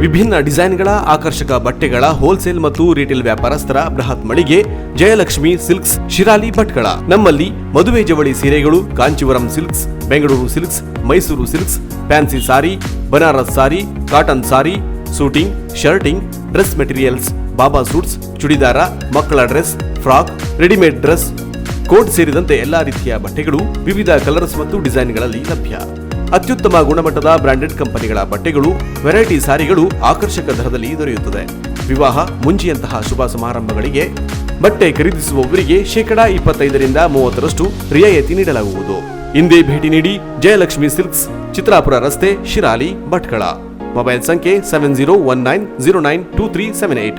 ವಿಭಿನ್ನ ಡಿಸೈನ್ಗಳ ಆಕರ್ಷಕ ಬಟ್ಟೆಗಳ ಹೋಲ್ಸೇಲ್ ಮತ್ತು ರಿಟೇಲ್ ವ್ಯಾಪಾರಸ್ಥರ ಬೃಹತ್ ಮಳಿಗೆ ಜಯಲಕ್ಷ್ಮಿ ಸಿಲ್ಕ್ಸ್ ಶಿರಾಲಿ ಭಟ್ಕಳ. ನಮ್ಮಲ್ಲಿ ಮದುವೆ ಜವಳಿ ಸೀರೆಗಳು, Kanchivaram silks, Bengaluru silks, Mysuru silks, fancy sari, Banaras sari, cotton sari, suiting, shirting, dress materials, baba suits, churidar, ಮಕ್ಕಳ dress, frock, readymade dress, coat ಸೇರಿದಂತೆ ಎಲ್ಲಾ ರೀತಿಯ ಬಟ್ಟೆಗಳು ವಿವಿಧ ಕಲರ್ಸ್ ಮತ್ತು ಡಿಸೈನ್ಗಳಲ್ಲಿ ಲಭ್ಯ. ಅತ್ಯುತ್ತಮ ಗುಣಮಟ್ಟದ ಬ್ರಾಂಡೆಡ್ ಕಂಪನಿಗಳ ಬಟ್ಟೆಗಳು, ವೆರೈಟಿ ಸಾರಿಗಳು ಆಕರ್ಷಕ ದರದಲ್ಲಿ ದೊರೆಯುತ್ತದೆ. ವಿವಾಹ ಮುಂಚಿಯಂತಹ ಶುಭ ಸಮಾರಂಭಗಳಿಗೆ ಬಟ್ಟೆ ಖರೀದಿಸುವವರಿಗೆ ಶೇಕಡಾ 25ರಿಂದ 30% ರಿಯಾಯಿತಿ ನೀಡಲಾಗುವುದು. ಹಿಂದೆ ಭೇಟಿ ನೀಡಿ. ಜಯಲಕ್ಷ್ಮಿ ಸಿಲ್ಕ್ಸ್, ಚಿತ್ರಾಪುರ ರಸ್ತೆ, ಶಿರಾಲಿ ಭಟ್ಕಳ. ಮೊಬೈಲ್ ಸಂಖ್ಯೆ 7019092378.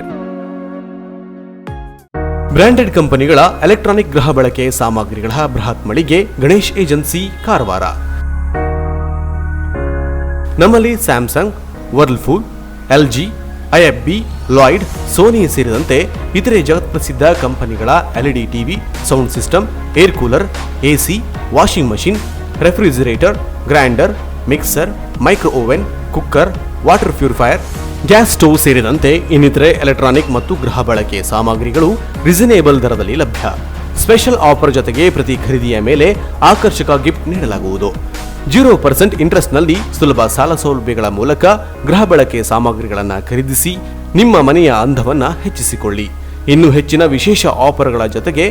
ಬ್ರಾಂಡೆಡ್ ಕಂಪನಿಗಳ ಎಲೆಕ್ಟ್ರಾನಿಕ್ ಗೃಹ ಬಳಕೆ ಸಾಮಗ್ರಿಗಳ ಬೃಹತ್ ಮಳಿಗೆ ಗಣೇಶ್ ಏಜೆನ್ಸಿ ಕಾರವಾರ. ನಮ್ಮಲ್ಲಿ Samsung, Whirlpool, LG, IFB, Lloyd, Sony ಸೇರಿದಂತೆ ಇತರೆ ಜಗತ್ಪ್ರಸಿದ್ಧ ಕಂಪನಿಗಳ LED TV, sound system, air cooler, AC, washing machine, refrigerator, grinder, mixer, micro oven, cooker, water purifier, gas stove ಸೇರಿದಂತೆ ಇನ್ನಿತರೆ ಎಲೆಕ್ಟ್ರಾನಿಕ್ ಮತ್ತು ಗೃಹ ಬಳಕೆ ಸಾಮಗ್ರಿಗಳು ರಿಸನೇಬಲ್ ದರದಲ್ಲಿ ಲಭ್ಯ. ಸ್ಪೆಷಲ್ ಆಫರ್ ಜೊತೆಗೆ ಪ್ರತಿ ಖರೀದಿಯ ಮೇಲೆ ಆಕರ್ಷಕ ಗಿಫ್ಟ್ ನೀಡಲಾಗುವುದು. 0% ಇಂಟ್ರೆಸ್ಟ್ನಲ್ಲಿ ಸುಲಭ ಸಾಲ ಸೌಲಭ್ಯಗಳ ಮೂಲಕ ಗೃಹ ಬಳಕೆ ಸಾಮಗ್ರಿಗಳನ್ನು ಖರೀದಿಸಿ ನಿಮ್ಮ ಮನೆಯ ಅಂದವನ್ನ ಹೆಚ್ಚಿಸಿಕೊಳ್ಳಿ. ಇನ್ನು ಹೆಚ್ಚಿನ ವಿಶೇಷ ಆಫರ್ಗಳ ಜೊತೆಗೆ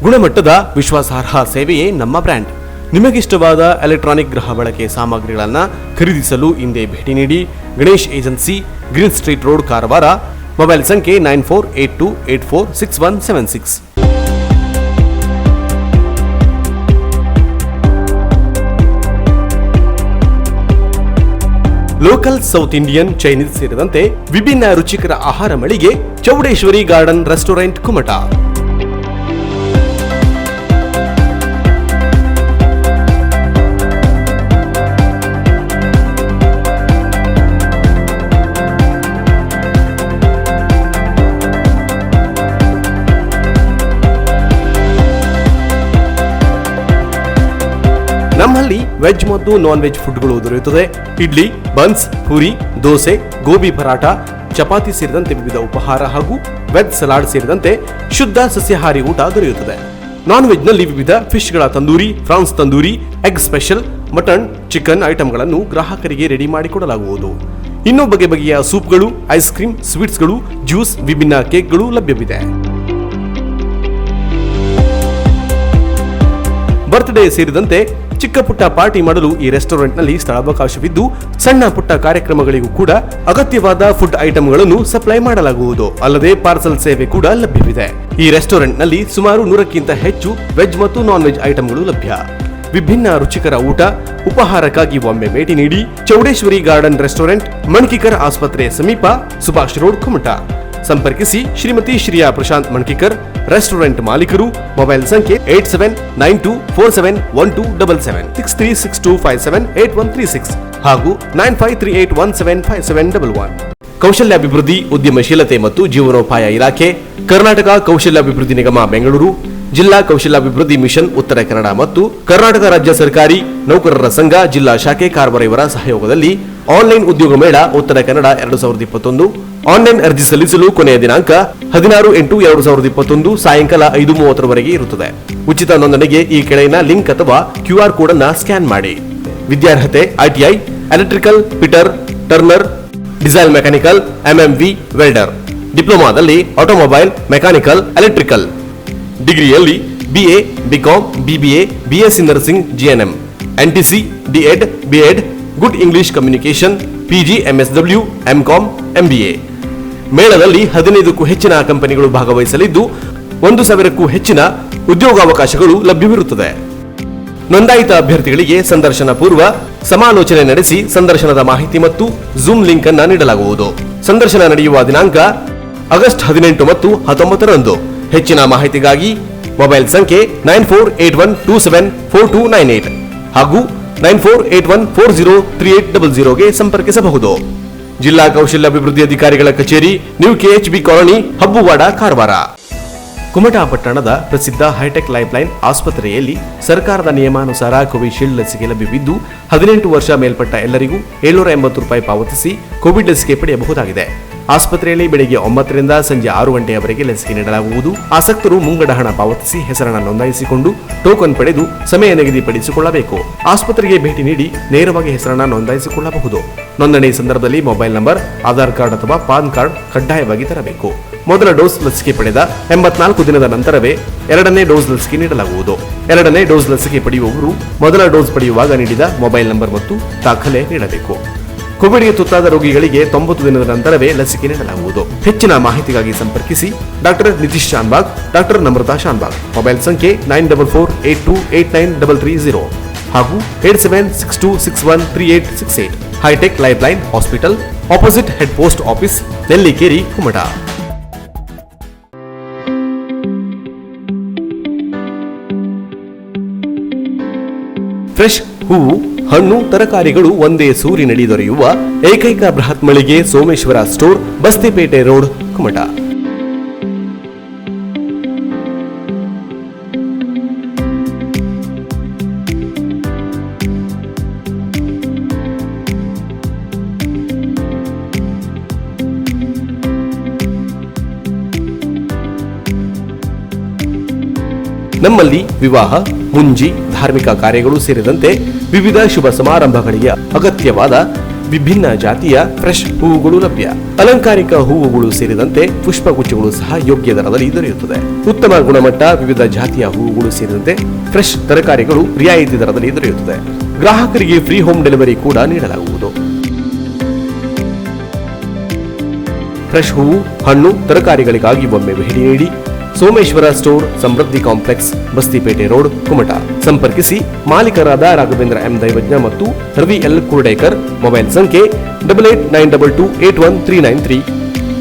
ಗುಣಮಟ್ಟದ ವಿಶ್ವಾಸಾರ್ಹ ಸೇವೆಯೇ ನಮ್ಮ ಬ್ರ್ಯಾಂಡ್. ನಿಮಗಿಷ್ಟವಾದ ಎಲೆಕ್ಟ್ರಾನಿಕ್ ಗೃಹ ಬಳಕೆ ಸಾಮಗ್ರಿಗಳನ್ನು ಖರೀದಿಸಲು ಹಿಂದೆ ಭೇಟಿ ನೀಡಿ. Ganesh agency, green street road, Karwar. Mobile ಸಂಖ್ಯೆ 9482846176. ಲೋಕಲ್ ಸೌತ್ ಇಂಡಿಯನ್ ಚೈನೀಸ್ ಸೇರಿದಂತೆ ವಿಭಿನ್ನ ರುಚಿಕರ ಆಹಾರ ಮಳಿಗೆ ಚೌಡೇಶ್ವರಿ ಗಾರ್ಡನ್ ರೆಸ್ಟೋರೆಂಟ್ ಕುಮಟಾ. ನಮ್ಮಲ್ಲಿ ವೆಜ್ ಮತ್ತು ನಾನ್ ವೆಜ್ ಫುಡ್ಗಳು ದೊರೆಯುತ್ತದೆ. ಇಡ್ಲಿ, ಬನ್ಸ್, ಪೂರಿ, ದೋಸೆ, ಗೋಬಿ ಪರಾಟ, ಚಪಾತಿ ಸೇರಿದಂತೆ ವಿವಿಧ ಉಪಹಾರ ಹಾಗೂ ವೆಜ್ ಸಲಾಡ್ ಸೇರಿದಂತೆ ಶುದ್ಧ ಸಸ್ಯಾಹಾರಿ ಊಟ ದೊರೆಯುತ್ತದೆ. ನಾನ್ ವೆಜ್ನಲ್ಲಿ ವಿವಿಧ ಫಿಶ್ಗಳ tandoori, prawns tandoori, egg special, mutton, chicken ಐಟಂಗಳನ್ನು ಗ್ರಾಹಕರಿಗೆ ರೆಡಿ ಮಾಡಿಕೊಡಲಾಗುವುದು. ಇನ್ನೂ ಬಗೆ ಬಗೆಯ ಸೂಪ್ಗಳು, ಐಸ್ ಕ್ರೀಮ್, ಸ್ವೀಟ್ಸ್ಗಳು, ಜ್ಯೂಸ್, ವಿಭಿನ್ನ ಕೇಕ್ಗಳು ಲಭ್ಯವಿದೆ. ಬರ್ತ್ಡೇ ಸೇರಿದಂತೆ ಚಿಕ್ಕ ಪುಟ್ಟ ಪಾರ್ಟಿ ಮಾಡಲು ಈ ರೆಸ್ಟೋರೆಂಟ್ನಲ್ಲಿ ಸ್ಥಳಾವಕಾಶವಿದ್ದು, ಸಣ್ಣ ಪುಟ್ಟ ಕಾರ್ಯಕ್ರಮಗಳಿಗೂ ಕೂಡ ಅಗತ್ಯವಾದ ಫುಡ್ ಐಟಂಗಳನ್ನು ಸಪ್ಲೈ ಮಾಡಲಾಗುವುದು. ಅಲ್ಲದೆ ಪಾರ್ಸಲ್ ಸೇವೆ ಕೂಡ ಲಭ್ಯವಿದೆ. ಈ ರೆಸ್ಟೋರೆಂಟ್ನಲ್ಲಿ ಸುಮಾರು 100ಕ್ಕಿಂತ ಹೆಚ್ಚು ವೆಜ್ ಮತ್ತು ನಾನ್ ವೆಜ್ ಐಟಂಗಳು ಲಭ್ಯ. ವಿಭಿನ್ನ ರುಚಿಕರ ಊಟ, ಉಪಹಾರಕ್ಕಾಗಿ ಒಮ್ಮೆ ಭೇಟಿ ನೀಡಿ. ಚೌಡೇಶ್ವರಿ ಗಾರ್ಡನ್ ರೆಸ್ಟೋರೆಂಟ್, ಮಣ್ಕಿಕರ್ ಆಸ್ಪತ್ರೆ ಸಮೀಪ, ಸುಭಾಷ್ ರೋಡ್, ಕುಮಟಾ. ಸಂಪರ್ಕಿಸಿ ಶ್ರೀಮತಿ ಶ್ರೀಯಾ ಪ್ರಶಾಂತ್ ಮಣ್ಕಿಕರ್, ರೆಸ್ಟೋರೆಂಟ್ ಮಾಲೀಕರು. ಮೊಬೈಲ್ ಸಂಖ್ಯೆ 8792471277, 6362578136 ಹಾಗೂ 9538175711. ಕೌಶಲ್ಯಾಭಿವೃದ್ಧಿ, ಉದ್ಯಮಶೀಲತೆ ಮತ್ತು ಜೀವನೋಪಾಯ ಇಲಾಖೆ, ಕರ್ನಾಟಕ ಕೌಶಲ್ಯಾಭಿವೃದ್ಧಿ ನಿಗಮ ಬೆಂಗಳೂರು, ಜಿಲ್ಲಾ ಕೌಶಲ್ಯಾಭಿವೃದ್ಧಿ ಮಿಷನ್ ಉತ್ತರ ಕನ್ನಡ ಮತ್ತು ಕರ್ನಾಟಕ ರಾಜ್ಯ ಸರ್ಕಾರಿ ನೌಕರರ ಸಂಘ ಜಿಲ್ಲಾ ಶಾಖೆ ಕಾರವಾರ ಇವರ ಸಹಯೋಗದಲ್ಲಿ ಆನ್ಲೈನ್ ಉದ್ಯೋಗ ಮೇಳ ಉತ್ತರ ಕನ್ನಡ 2021 ಆನ್ಲೈನ್ ಅರ್ಜಿ ಸಲ್ಲಿಸಲು ಕೊನೆಯ ದಿನಾಂಕ 16/8/2021 ಸಾಯಂಕಾಲ 5:30 ಇರುತ್ತದೆ. ಉಚಿತ ನೋಂದಣಿಗೆ ಈ ಕೆಳಗಿನ ಲಿಂಕ್ ಅಥವಾ QR ಕೋಡ್ ಅನ್ನು ಸ್ಕ್ಯಾನ್ ಮಾಡಿ. ವಿದ್ಯಾರ್ಹತೆ ITI, electrical fitter, turner, diesel mechanical, MMV, welder. ಡಿಪ್ಲೊಮಾದಲ್ಲಿ ಆಟೋಮೊಬೈಲ್, ಮೆಕ್ಯಾನಿಕಲ್, ಎಲೆಕ್ಟ್ರಿಕಲ್. ಡಿಗ್ರಿಯಲ್ಲಿ BA, BCom, BBA, BSc nursing, GNM, NTC, D.Ed, B.Ed, good English communication, PG, MSW, MCom, MBA. ಮೇಳದಲ್ಲಿ 15ಕ್ಕೂ ಹೆಚ್ಚಿನ ಕಂಪನಿಗಳು ಭಾಗವಹಿಸಲಿದ್ದು 1,000ಕ್ಕೂ ಹೆಚ್ಚಿನ ಉದ್ಯೋಗಾವಕಾಶಗಳು ಲಭ್ಯವಿರುತ್ತದೆ. ನೋಂದಾಯಿತ ಅಭ್ಯರ್ಥಿಗಳಿಗೆ ಸಂದರ್ಶನ ಪೂರ್ವ ಸಮಾಲೋಚನೆ ನಡೆಸಿ ಸಂದರ್ಶನದ ಮಾಹಿತಿ ಮತ್ತು ಜೂಮ್ ಲಿಂಕ್ ಅನ್ನು ನೀಡಲಾಗುವುದು. ಸಂದರ್ಶನ ನಡೆಯುವ ದಿನಾಂಕ ಆಗಸ್ಟ್ 18 ಮತ್ತು 19ರಂದು. ಹೆಚ್ಚಿನ ಮಾಹಿತಿಗಾಗಿ ಮೊಬೈಲ್ ಸಂಖ್ಯೆ 9481274298 ಹಾಗೂ 9481403800ಗೆ ಸಂಪರ್ಕಿಸಬಹುದು. ಜಿಲ್ಲಾ ಕೌಶಲ್ಯಾಭಿವೃದ್ಧಿ ಅಧಿಕಾರಿಗಳ ಕಚೇರಿ, new KHB colony, Habbuwada, Karwar. Kumta ಪಟ್ಟಣದ ಪ್ರಸಿದ್ಧ ಹೈಟೆಕ್ ಲೈಫ್ಲೈನ್ ಆಸ್ಪತ್ರೆಯಲ್ಲಿ ಸರ್ಕಾರದ ನಿಯಮಾನುಸಾರ ಕೋವಿಶೀಲ್ಡ್ ಲಸಿಕೆ ಲಭ್ಯವಿದ್ದು 18 ವರ್ಷ ಮೇಲ್ಪಟ್ಟ ಎಲ್ಲರಿಗೂ 780 ರೂಪಾಯಿ ಪಾವತಿಸಿ ಕೋವಿಡ್ ಲಸಿಕೆ ಪಡೆಯಬಹುದಾಗಿದೆ. ಆಸ್ಪತ್ರೆಯಲ್ಲಿ ಬೆಳಗ್ಗೆ 9 ರಿಂದ ಸಂಜೆ 6 ಗಂಟೆಯವರೆಗೆ ಲಸಿಕೆ ನೀಡಲಾಗುವುದು. ಆಸಕ್ತರು ಮುಂಗಡ ಹಣ ಪಾವತಿಸಿ ಹೆಸರನ್ನು ನೋಂದಾಯಿಸಿಕೊಂಡು ಟೋಕನ್ ಪಡೆದು ಸಮಯ ನಿಗದಿಪಡಿಸಿಕೊಳ್ಳಬೇಕು. ಆಸ್ಪತ್ರೆಗೆ ಭೇಟಿ ನೀಡಿ ನೇರವಾಗಿ ಹೆಸರನ್ನು ನೋಂದಾಯಿಸಿಕೊಳ್ಳಬಹುದು. ನೋಂದಣಿ ಸಂದರ್ಭದಲ್ಲಿ ಮೊಬೈಲ್ ನಂಬರ್, ಆಧಾರ್ ಕಾರ್ಡ್ ಅಥವಾ ಪಾನ್ ಕಾರ್ಡ್ ಕಡ್ಡಾಯವಾಗಿ ತರಬೇಕು. ಮೊದಲ ಡೋಸ್ ಲಸಿಕೆ ಪಡೆದ 84 ದಿನದ ನಂತರವೇ ಎರಡನೇ ಡೋಸ್ ಲಸಿಕೆ ನೀಡಲಾಗುವುದು. ಎರಡನೇ ಡೋಸ್ ಲಸಿಕೆ ಪಡೆಯುವವರು ಮೊದಲ ಡೋಸ್ ಪಡೆಯುವಾಗ ನೀಡಿದ ಮೊಬೈಲ್ ನಂಬರ್ ಮತ್ತು ದಾಖಲೆ ನೀಡಬೇಕು. ಕೋವಿಡ್ಗೆ ತುತ್ತಾದ ರೋಗಿಗಳಿಗೆ 90 ದಿನದ ನಂತರವೇ ಲಸಿಕೆ ನೀಡಲಾಗುವುದು. ಹೆಚ್ಚಿನ ಮಾಹಿತಿಗಾಗಿ ಸಂಪರ್ಕಿಸಿ doctor Nitish Shanbhag, doctor Namrata Shanbhag. Mobile ಸಂಖ್ಯೆ 9448289330 ಹಾಗೂ 8762613868. High tech lifeline hospital, opposite head post office, Nellikeri, Kumta. Fresh ಹೂವು, ಹಣ್ಣು, ತರಕಾರಿಗಳು ಒಂದೇ ಸೂರಿನಡಿ ದೊರೆಯುವ ಏಕೈಕ ಬೃಹತ್ ಮಳಿಗೆ ಸೋಮೇಶ್ವರ ಸ್ಟೋರ್, ಬಸ್ತಿಪೇಟೆ ರೋಡ್, ಕುಮಟಾ. ನಮ್ಮಲ್ಲಿ ವಿವಾಹ, ಮುಂಜಿ, ಧಾರ್ಮಿಕ ಕಾರ್ಯಗಳು ಸೇರಿದಂತೆ ವಿವಿಧ ಶುಭ ಸಮಾರಂಭಗಳಿಗೆ ಅಗತ್ಯವಾದ ವಿಭಿನ್ನ ಜಾತಿಯ ಫ್ರೆಶ್ ಹೂವುಗಳು ಲಭ್ಯ. ಅಲಂಕಾರಿಕ ಹೂವುಗಳು ಸೇರಿದಂತೆ ಪುಷ್ಪಗುಚ್ಛಗಳು ಸಹ ಯೋಗ್ಯ ದರದಲ್ಲಿ ದೊರೆಯುತ್ತದೆ. ಉತ್ತಮ ಗುಣಮಟ್ಟ ವಿವಿಧ ಜಾತಿಯ ಹೂವುಗಳು ಸೇರಿದಂತೆ ಫ್ರೆಶ್ ತರಕಾರಿಗಳು ರಿಯಾಯಿತಿ ದರದಲ್ಲಿ ದೊರೆಯುತ್ತದೆ. ಗ್ರಾಹಕರಿಗೆ ಫ್ರೀ ಹೋಮ್ ಡೆಲಿವರಿ ಕೂಡ ನೀಡಲಾಗುವುದು. ಫ್ರೆಶ್ ಹೂವು, ಹಣ್ಣು, ತರಕಾರಿಗಳಿಗಾಗಿ ಒಮ್ಮೆ ಭೇಟಿ ನೀಡಿ. ಸೋಮೇಶ್ವರ ಸ್ಟೋರ್, ಸಮೃದ್ಧಿ ಕಾಂಪ್ಲೆಕ್ಸ್, ಬಸ್ತಿಪೇಟೆ ರೋಡ್, ಕುಮಟಾ. ಸಂಪರ್ಕಿಸಿ ಮಾಲೀಕರಾದ ರಾಘವೇಂದ್ರ ಎಂ ದೈವಜ್ಞ ಮತ್ತು ರವಿ ಎಲ್ ಕುರ್ಡೇಕರ್. ಮೊಬೈಲ್ ಸಂಖ್ಯೆ 8892281393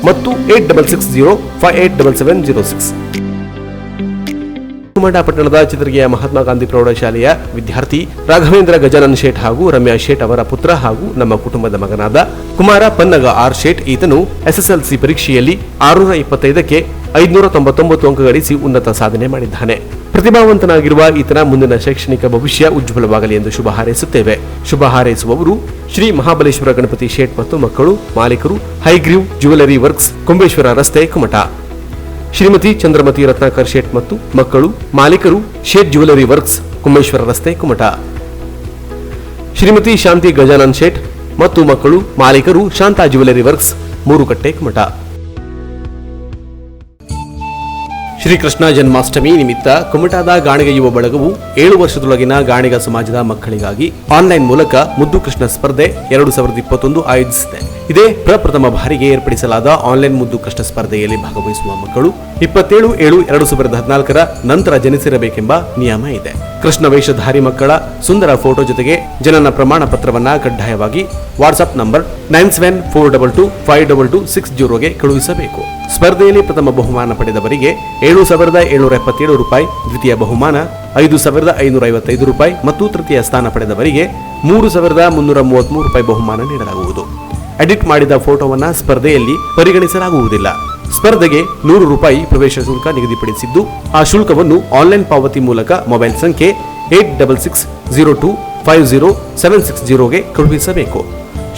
ಮತ್ತು 8660587706. ಕುಮಟಾ ಪಟ್ಟಣದ ಚಿತ್ರಗಿಯ ಮಹಾತ್ಮ ಗಾಂಧಿ ಪ್ರೌಢಶಾಲೆಯ ವಿದ್ಯಾರ್ಥಿ ರಾಘವೇಂದ್ರ ಗಜಾನನ್ ಶೇಟ್ ಹಾಗೂ ರಮ್ಯಾ ಶೇಟ್ ಅವರ ಪುತ್ರ ಹಾಗೂ ನಮ್ಮ ಕುಟುಂಬದ ಮಗನಾದ ಕುಮಾರ ಪನ್ನಗ ಆರ್ ಶೇಟ್. ಈತನು ಎಸ್ಎಸ್ಎಲ್ಸಿ ಪರೀಕ್ಷೆಯಲ್ಲಿ 625ಕ್ಕೆ 599 ಅಂಕ ಗಳಿಸಿ ಉನ್ನತ ಸಾಧನೆ ಮಾಡಿದ್ದಾನೆ. ಪ್ರತಿಭಾವಂತನಾಗಿರುವ ಈತನ ಮುಂದಿನ ಶೈಕ್ಷಣಿಕ ಭವಿಷ್ಯ ಉಜ್ವಲವಾಗಲಿ ಎಂದು ಶುಭ ಹಾರೈಸುತ್ತೇವೆ. ಶುಭ ಹಾರೈಸುವವರು ಶ್ರೀ ಮಹಾಬಲೇಶ್ವರ ಗಣಪತಿ ಶೇಟ್ ಮತ್ತು ಮಕ್ಕಳು. ಮಾಲೀಕರು ಹೈಗ್ರೀವ್ ಜ್ಯುವೆಲರಿ ವರ್ಕ್ಸ್, ಕುಂಬೇಶ್ವರ ರಸ್ತೆ, ಕುಮಟಾ. ಶ್ರೀಮತಿ ಚಂದ್ರಮತಿ ರತ್ನಾಕರ್ ಶೇಟ್ ಮತ್ತು ಮಕ್ಕಳು. ಮಾಲೀಕರು ಶೇಟ್ ಜ್ಯುವೆಲರಿ ವರ್ಕ್ಸ್, ಕುಂಬೇಶ್ವರ ರಸ್ತೆ, ಕುಮಟಾ. ಶ್ರೀಮತಿ ಶಾಂತಿ ಗಜಾನನ್ ಶೇಟ್ ಮತ್ತು ಮಕ್ಕಳು. ಮಾಲೀಕರು ಶಾಂತಾ ಜ್ಯುವೆಲರಿ ವರ್ಕ್ಸ್, ಮೂರುಕಟ್ಟೆ, ಕುಮಟಾ. ಶ್ರೀಕೃಷ್ಣ ಜನ್ಮಾಷ್ಟಮಿ ನಿಮಿತ್ತ ಕುಮಟಾದ ಗಾಣಿಗ ಯುವ ಬಳಗವು 7 ವರ್ಷದೊಳಗಿನ ಗಾಣಿಗ ಸಮಾಜದ ಮಕ್ಕಳಿಗಾಗಿ ಆನ್ಲೈನ್ ಮೂಲಕ ಮುದ್ದು ಕೃಷ್ಣ ಸ್ಪರ್ಧೆ 2021 ಆಯೋಜಿಸಿದೆ. ಇದೇ ಪ್ರಪ್ರಥಮ ಬಾರಿಗೆ ಏರ್ಪಡಿಸಲಾದ ಆನ್ಲೈನ್ ಮುದ್ದು ಕೃಷ್ಣ ಸ್ಪರ್ಧೆಯಲ್ಲಿ ಭಾಗವಹಿಸುವ ಮಕ್ಕಳು 27/7/2014 ನಂತರ ಜನಿಸಿರಬೇಕೆಂಬ ನಿಯಮ ಇದೆ. ಕೃಷ್ಣ ವೇಷಧಾರಿ ಮಕ್ಕಳ ಸುಂದರ ಫೋಟೋ ಜೊತೆಗೆ ಜನನ ಪ್ರಮಾಣ ಪತ್ರವನ್ನ ಕಡ್ಡಾಯವಾಗಿ ವಾಟ್ಸ್ಆಪ್ ನಂಬರ್ 9742252260ಗೆ ಕಳುಹಿಸಬೇಕು. ಸ್ಪರ್ಧೆಯಲ್ಲಿ ಪ್ರಥಮ ಬಹುಮಾನ ಪಡೆದವರಿಗೆ 7,777 ರೂಪಾಯಿ, ದ್ವಿತೀಯ ಬಹುಮಾನ 5,555 ರೂಪಾಯಿ ಮತ್ತು ತೃತೀಯ ಸ್ಥಾನ ಪಡೆದವರಿಗೆ 3,333 ರೂಪಾಯಿ ಬಹುಮಾನ ನೀಡಲಾಗುವುದು. ಎಡಿಟ್ ಮಾಡಿದ ಫೋಟೋವನ್ನ ಸ್ಪರ್ಧೆಯಲ್ಲಿ ಪರಿಗಣಿಸಲಾಗುವುದಿಲ್ಲ. ಸ್ಪರ್ಧೆಗೆ 100 ರೂಪಾಯಿ ಪ್ರವೇಶ ಶುಲ್ಕ ನಿಗದಿಪಡಿಸಿದ್ದು, ಆ ಶುಲ್ಕವನ್ನು ಆನ್ಲೈನ್ ಪಾವತಿ ಮೂಲಕ ಮೊಬೈಲ್ ಸಂಖ್ಯೆ 8660250760ಗೆ ಕಳುಹಿಸಬೇಕು.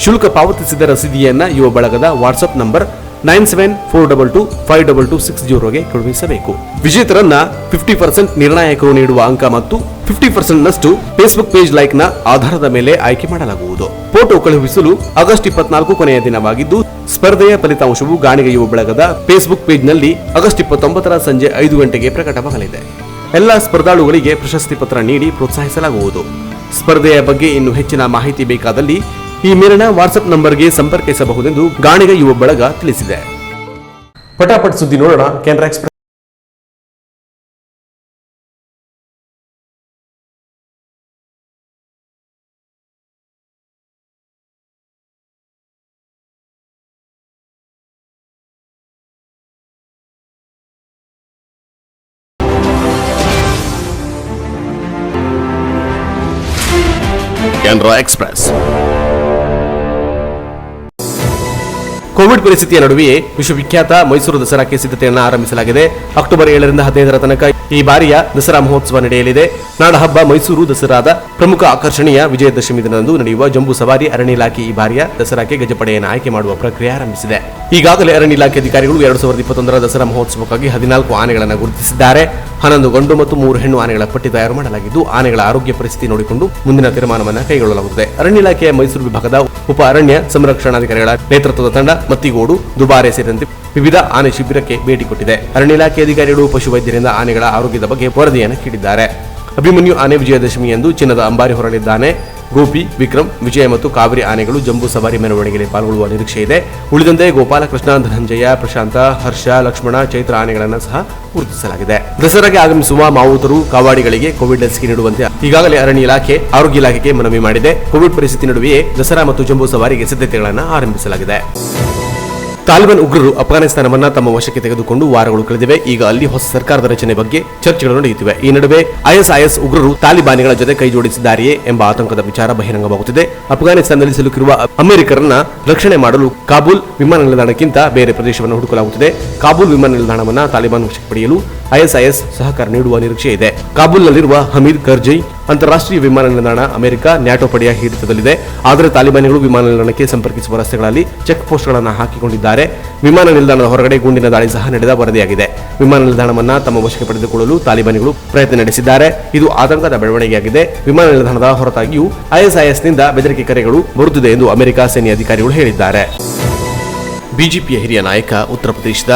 ಶುಲ್ಕ ಪಾವತಿಸಿದ ರಸೀದಿಯನ್ನ ಯುವ ಬಳಗದ ವಾಟ್ಸ್ಆಪ್ ನಂಬರ್ 9742252260ಗೆ ಕಳುಹಿಸಬೇಕು. ವಿಜೇತರನ್ನ 50% ನಿರ್ಣಾಯಕರು ನೀಡುವ ಅಂಕ ಮತ್ತು 50% ನಷ್ಟು ಫೇಸ್ಬುಕ್ ಪೇಜ್ ಲೈಕ್ನ ಆಧಾರದ ಮೇಲೆ ಆಯ್ಕೆ ಮಾಡಲಾಗುವುದು. ಫೋಟೋ ಕಳುಹಿಸಲು ಆಗಸ್ಟ್ 24 ಕೊನೆಯ ದಿನವಾಗಿದ್ದು, ಸ್ಪರ್ಧೆಯ ಫಲಿತಾಂಶವು ಗಾಣಿಗ ಯುವ ಬಳಗದ ಫೇಸ್ಬುಕ್ ಪೇಜ್ನಲ್ಲಿ ಆಗಸ್ಟ್ 29 ಸಂಜೆ 5 ಗಂಟೆಗೆ ಪ್ರಕಟವಾಗಲಿದೆ. ಎಲ್ಲ ಸ್ಪರ್ಧಾಳುಗಳಿಗೆ ಪ್ರಶಸ್ತಿ ಪತ್ರ ನೀಡಿ ಪ್ರೋತ್ಸಾಹಿಸಲಾಗುವುದು. ಸ್ಪರ್ಧೆಯ ಬಗ್ಗೆ ಇನ್ನು ಹೆಚ್ಚಿನ ಮಾಹಿತಿ ಬೇಕಾದಲ್ಲಿ ಈ ಮೇಲಿನ ವಾಟ್ಸ್ಆಪ್ ನಂಬರ್ಗೆ ಸಂಪರ್ಕಿಸಬಹುದೆಂದು ಗಾಣಿಗ ಯುವ ಬಳಗ ತಿಳಿಸಿದೆ. ಪಟಾಪಟ್ ಸುದ್ದಿ ನೋಡೋಣ. ಕೆನರಾ ಎಕ್ಸ್‌ಪ್ರೆಸ್ ಕೋವಿಡ್ ಪರಿಸ್ಥಿತಿಯ ನಡುವೆಯೇ ವಿಶ್ವವಿಖ್ಯಾತ ಮೈಸೂರು ದಸರಾಕ್ಕೆ ಸಿದ್ಧತೆಯನ್ನು ಆರಂಭಿಸಲಾಗಿದೆ. ಅಕ್ಟೋಬರ್ 7ರಿಂದ 15ರ ತನಕ ಈ ಬಾರಿಯ ದಸರಾ ಮಹೋತ್ಸವ ನಡೆಯಲಿದೆ. ನಾಡಹಬ್ಬ ಮೈಸೂರು ದಸರಾದ ಪ್ರಮುಖ ಆಕರ್ಷಣೆಯ ವಿಜಯದಶಮಿ ದಿನದಂದು ನಡೆಯುವ ಜಂಬೂ ಸವಾರಿ. ಅರಣ್ಯ ಇಲಾಖೆ ಈ ಬಾರಿಯ ದಸರಾಕ್ಕೆ ಗಜಪಡೆಯನ್ನು ಆಯ್ಕೆ ಮಾಡುವ ಪ್ರಕ್ರಿಯೆ ಆರಂಭಿಸಿದೆ. ಈಗಾಗಲೇ ಅರಣ್ಯ ಇಲಾಖೆ ಅಧಿಕಾರಿಗಳು 2021ರ ದಸರಾ ಮಹೋತ್ಸವಕ್ಕಾಗಿ 14 ಆನೆಗಳನ್ನು ಗುರುತಿಸಿದ್ದಾರೆ. 11 ಗಂಡು ಮತ್ತು 3 ಹೆಣ್ಣು ಆನೆಗಳ ಪಟ್ಟಿ ತಯಾರು ಮಾಡಲಾಗಿದ್ದು, ಆನೆಗಳ ಆರೋಗ್ಯ ಪರಿಸ್ಥಿತಿ ನೋಡಿಕೊಂಡು ಮುಂದಿನ ತೀರ್ಮಾನವನ್ನು ಕೈಗೊಳ್ಳಲಾಗುತ್ತದೆ. ಅರಣ್ಯ ಇಲಾಖೆಯ ಮೈಸೂರು ವಿಭಾಗದ ಉಪ ಅರಣ್ಯ ಸಂರಕ್ಷಣಾಧಿಕಾರಿಗಳ ನೇತೃತ್ವದ ತಂಡ ಮತ್ತಿಗೋಡು, ದುಬಾರೆ ಸೇರಿದಂತೆ ವಿವಿಧ ಆನೆ ಶಿಬಿರಕ್ಕೆ ಭೇಟಿ ಕೊಟ್ಟಿದೆ. ಅರಣ್ಯ ಇಲಾಖೆ ಅಧಿಕಾರಿಗಳು ಪಶುವೈದ್ಯರಿಂದ ಆನೆಗಳ ಆರೋಗ್ಯದ ಬಗ್ಗೆ ವರದಿಯನ್ನು ಕೇಳಿದ್ದಾರೆ. ಅಭಿಮನ್ಯು ಆನೆ ವಿಜಯದಶಮಿಯಂದು ಚಿನ್ನದ ಅಂಬಾರಿ ಹೊರಲಿದ್ದಾನೆ. ಗೋಪಿ, ವಿಕ್ರಮ್, ವಿಜಯ ಮತ್ತು ಕಾವೇರಿ ಆನೆಗಳು ಜಂಬೂ ಸವಾರಿ ಮೆರವಣಿಗೆಯಲ್ಲಿ ಪಾಲ್ಗೊಳ್ಳುವ ನಿರೀಕ್ಷೆ ಇದೆ. ಉಳಿದಂತೆ ಗೋಪಾಲಕೃಷ್ಣ, ಧನಂಜಯ, ಪ್ರಶಾಂತ, ಹರ್ಷ, ಲಕ್ಷ್ಮಣ, ಚೈತ್ರ ಆನೆಗಳನ್ನು ಸಹ ಗುರುತಿಸಲಾಗಿದೆ. ದಸರಾಗೆ ಆಗಮಿಸುವ ಮಾವುತರು, ಕಾವಾಡಿಗಳಿಗೆ ಕೋವಿಡ್ ಲಸಿಕೆ ನೀಡುವಂತೆ ಈಗಾಗಲೇ ಅರಣ್ಯ ಇಲಾಖೆ ಆರೋಗ್ಯ ಇಲಾಖೆಗೆ ಮನವಿ ಮಾಡಿದೆ. ಕೋವಿಡ್ ಪರಿಸ್ಥಿತಿ ನಡುವೆಯೇ ದಸರಾ ಮತ್ತು ಜಂಬೂ ಸವಾರಿಗೆ ಸಿದ್ಧತೆಗಳನ್ನು ಆರಂಭಿಸಲಾಗಿದೆ. ತಾಲಿಬಾನ್ ಉಗ್ರರು ಅಫ್ಘಾನಿಸ್ತಾನವನ್ನ ತಮ್ಮ ವಶಕ್ಕೆ ತೆಗೆದುಕೊಂಡು ವಾರಗಳು ಕಳೆದಿವೆ. ಈಗ ಅಲ್ಲಿ ಹೊಸ ಸರ್ಕಾರದ ರಚನೆ ಬಗ್ಗೆ ಚರ್ಚೆಗಳು ನಡೆಯುತ್ತಿವೆ. ಈ ನಡುವೆ ಐಎಸ್ಐಎಸ್ ಉಗ್ರರು ತಾಲಿಬಾನಿಗಳ ಜೊತೆ ಕೈ ಜೋಡಿಸಿದ್ದಾರೆಯೇ ಎಂಬ ಆತಂಕದ ವಿಚಾರ ಬಹಿರಂಗವಾಗುತ್ತಿದೆ. ಅಫ್ಘಾನಿಸ್ತಾನದಲ್ಲಿ ಸಿಲುಕಿರುವ ಅಮೆರಿಕರನ್ನ ರಕ್ಷಣೆ ಮಾಡಲು ಕಾಬೂಲ್ ವಿಮಾನ ನಿಲ್ದಾಣಕ್ಕಿಂತ ಬೇರೆ ಪ್ರದೇಶವನ್ನು ಹುಡುಕಲಾಗುತ್ತಿದೆ. ಕಾಬೂಲ್ ವಿಮಾನ ನಿಲ್ದಾಣವನ್ನು ತಾಲಿಬಾನ್ ವಶಕ್ಕೆ ಪಡೆಯಲು ಐಎಸ್ಐಎಸ್ ಸಹಕಾರ ನೀಡುವ ನಿರೀಕ್ಷೆ ಇದೆ. ಕಾಬೂಲ್ನಲ್ಲಿರುವ ಹಮೀದ್ ಕರ್ಜೈ ಅಂತಾರಾಷ್ಟ್ರೀಯ ವಿಮಾನ ನಿಲ್ದಾಣ ಅಮೆರಿಕ ನ್ಯಾಟೋ ಪಡೆಯ ಹಿಡಿತದಲ್ಲಿದೆ. ಆದರೆ ತಾಲಿಬಾನಿಗಳು ವಿಮಾನ ನಿಲ್ದಾಣಕ್ಕೆ ಸಂಪರ್ಕಿಸುವ ರಸ್ತೆಗಳಲ್ಲಿ ಚೆಕ್ ಪೋಸ್ಟ್ಗಳನ್ನು ಹಾಕಿಕೊಂಡಿದ್ದಾರೆ. ವಿಮಾನ ನಿಲ್ದಾಣದ ಹೊರಗಡೆ ಗುಂಡಿನ ದಾಳಿ ಸಹ ನಡೆದ ವರದಿಯಾಗಿದೆ. ವಿಮಾನ ನಿಲ್ದಾಣವನ್ನು ತಮ್ಮ ವಶಕ್ಕೆ ಪಡೆದುಕೊಳ್ಳಲು ತಾಲಿಬಾನಿಗಳು ಪ್ರಯತ್ನ ನಡೆಸಿದ್ದಾರೆ. ಇದು ಆತಂಕದ ಬೆಳವಣಿಗೆಯಾಗಿದೆ. ವಿಮಾನ ನಿಲ್ದಾಣದ ಹೊರತಾಗಿಯೂ ಐಎಸ್ಐಎಸ್ನಿಂದ ಬೆದರಿಕೆ ಕರೆಗಳು ಬರುತ್ತಿದೆ ಎಂದು ಅಮೆರಿಕ ಸೇನೆ ಅಧಿಕಾರಿಗಳು ಹೇಳಿದ್ದಾರೆ. ಬಿಜೆಪಿಯ ಹಿರಿಯ ನಾಯಕ, ಉತ್ತರ ಪ್ರದೇಶದ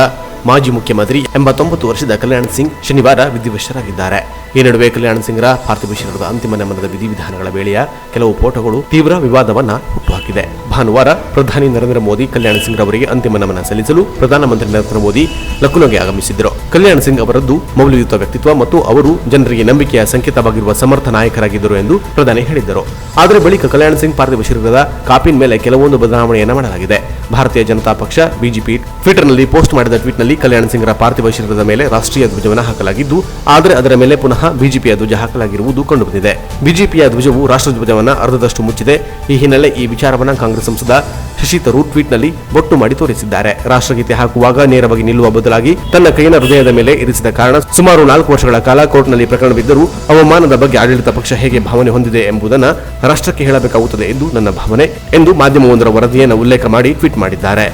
ಮಾಜಿ ಮುಖ್ಯಮಂತ್ರಿ 89 ವರ್ಷದ ಕಲ್ಯಾಣ್ ಸಿಂಗ್ ಶನಿವಾರ ವಿಧಿವಶರಾಗಿದ್ದಾರೆ. ಈ ನಡುವೆ ಕಲ್ಯಾಣ್ ಸಿಂಗ್ರ ಪಾರ್ಥಿವ ಶರೀರದ ಅಂತಿಮ ನಮನದ ವಿಧಿವಿಧಾನಗಳ ವೇಳೆಯ ಕೆಲವು ಫೋಟೋಗಳು ತೀವ್ರ ವಿವಾದವನ್ನ ಹುಟ್ಟುಹಾಕಿದೆ. ಭಾನುವಾರ ಪ್ರಧಾನಿ ನರೇಂದ್ರ ಮೋದಿ ಕಲ್ಯಾಣ್ ಸಿಂಗ್ ರವರಿಗೆ ಅಂತಿಮ ನಮನ ಸಲ್ಲಿಸಲು ಪ್ರಧಾನಮಂತ್ರಿ ನರೇಂದ್ರ ಮೋದಿ ಲಕ್ನೋಗೆ ಆಗಮಿಸಿದ್ದರು. ಕಲ್ಯಾಣ್ ಸಿಂಗ್ ಅವರದ್ದು ಮೌಲ್ಯಯುತ ವ್ಯಕ್ತಿತ್ವ ಮತ್ತು ಅವರು ಜನರಿಗೆ ನಂಬಿಕೆಯ ಸಂಕೇತವಾಗಿರುವ ಸಮರ್ಥ ನಾಯಕರಾಗಿದ್ದರು ಎಂದು ಪ್ರಧಾನಿ ಹೇಳಿದ್ದರು. ಆದರೆ ಬಳಿಕ ಕಲ್ಯಾಣ್ ಸಿಂಗ್ ಪಾರ್ಥಿವ ಶರೀರದ ಕಾಪಿನ್ ಮೇಲೆ ಕೆಲವೊಂದು ಬದಲಾವಣೆಯನ್ನು ಮಾಡಲಾಗಿದೆ. ಭಾರತೀಯ ಜನತಾ ಪಕ್ಷ ಬಿಜೆಪಿ ಟ್ವಿಟರ್ನಲ್ಲಿ ಪೋಸ್ಟ್ ಮಾಡಿದ ಟ್ವೀಟ್ನಲ್ಲಿ ಕಲ್ಯಾಣ್ ಸಿಂಗ್ರ ಪಾರ್ಥಿವ ಶರೀರದ ಮೇಲೆ ರಾಷ್ಟ್ರೀಯ ಧ್ವಜವನ್ನು ಹಾಕಲಾಗಿದ್ದು, ಆದರೆ ಅದರ ಮೇಲೆ ಪುನಃ ಬಿಜೆಪಿಯ ಧ್ವಜ ಹಾಕಲಾಗಿರುವುದು ಕಂಡುಬಂದಿದೆ. ಬಿಜೆಪಿಯ ಧ್ವಜವು ರಾಷ್ಟ್ರಧ್ವಜವನ್ನು ಅರ್ಧದಷ್ಟು ಮುಚ್ಚಿದೆ. ಈ ಹಿನ್ನೆಲೆ ಈ ವಿಚಾರವನ್ನು ಕಾಂಗ್ರೆಸ್ ಸಂಸದ ಶಶಿ ತರೂರ್ ಟ್ವೀಟ್ನಲ್ಲಿ ಬೊಟ್ಟು ಮಾಡಿ ತೋರಿಸಿದ್ದಾರೆ. ರಾಷ್ಟ್ರಗೀತೆ ಹಾಕುವಾಗ ನೇರವಾಗಿ ನಿಲ್ಲುವ ಬದಲಾಗಿ ತನ್ನ ಕೈನ ಹೃದಯದ ಮೇಲೆ ಇರಿಸಿದ ಕಾರಣ ಸುಮಾರು 4 ವರ್ಷಗಳ ಕಾಲ ಕೋರ್ಟ್ನಲ್ಲಿ ಪ್ರಕರಣವಿದ್ದರೂ ಅವಮಾನದ ಬಗ್ಗೆ ಆಡಳಿತ ಪಕ್ಷ ಹೇಗೆ ಭಾವನೆ ಹೊಂದಿದೆ ಎಂಬುದನ್ನು ರಾಷ್ಟ್ರಕ್ಕೆ ಹೇಳಬೇಕಾಗುತ್ತದೆ ಎಂದು ನನ್ನ ಭಾವನೆ ಎಂದು ಮಾಧ್ಯಮವೊಂದರ ವರದಿಯನ್ನು ಉಲ್ಲೇಖ ಮಾಡಿ ಟ್ವೀಟ್ ಮಾಡಿದ್ದಾರೆ.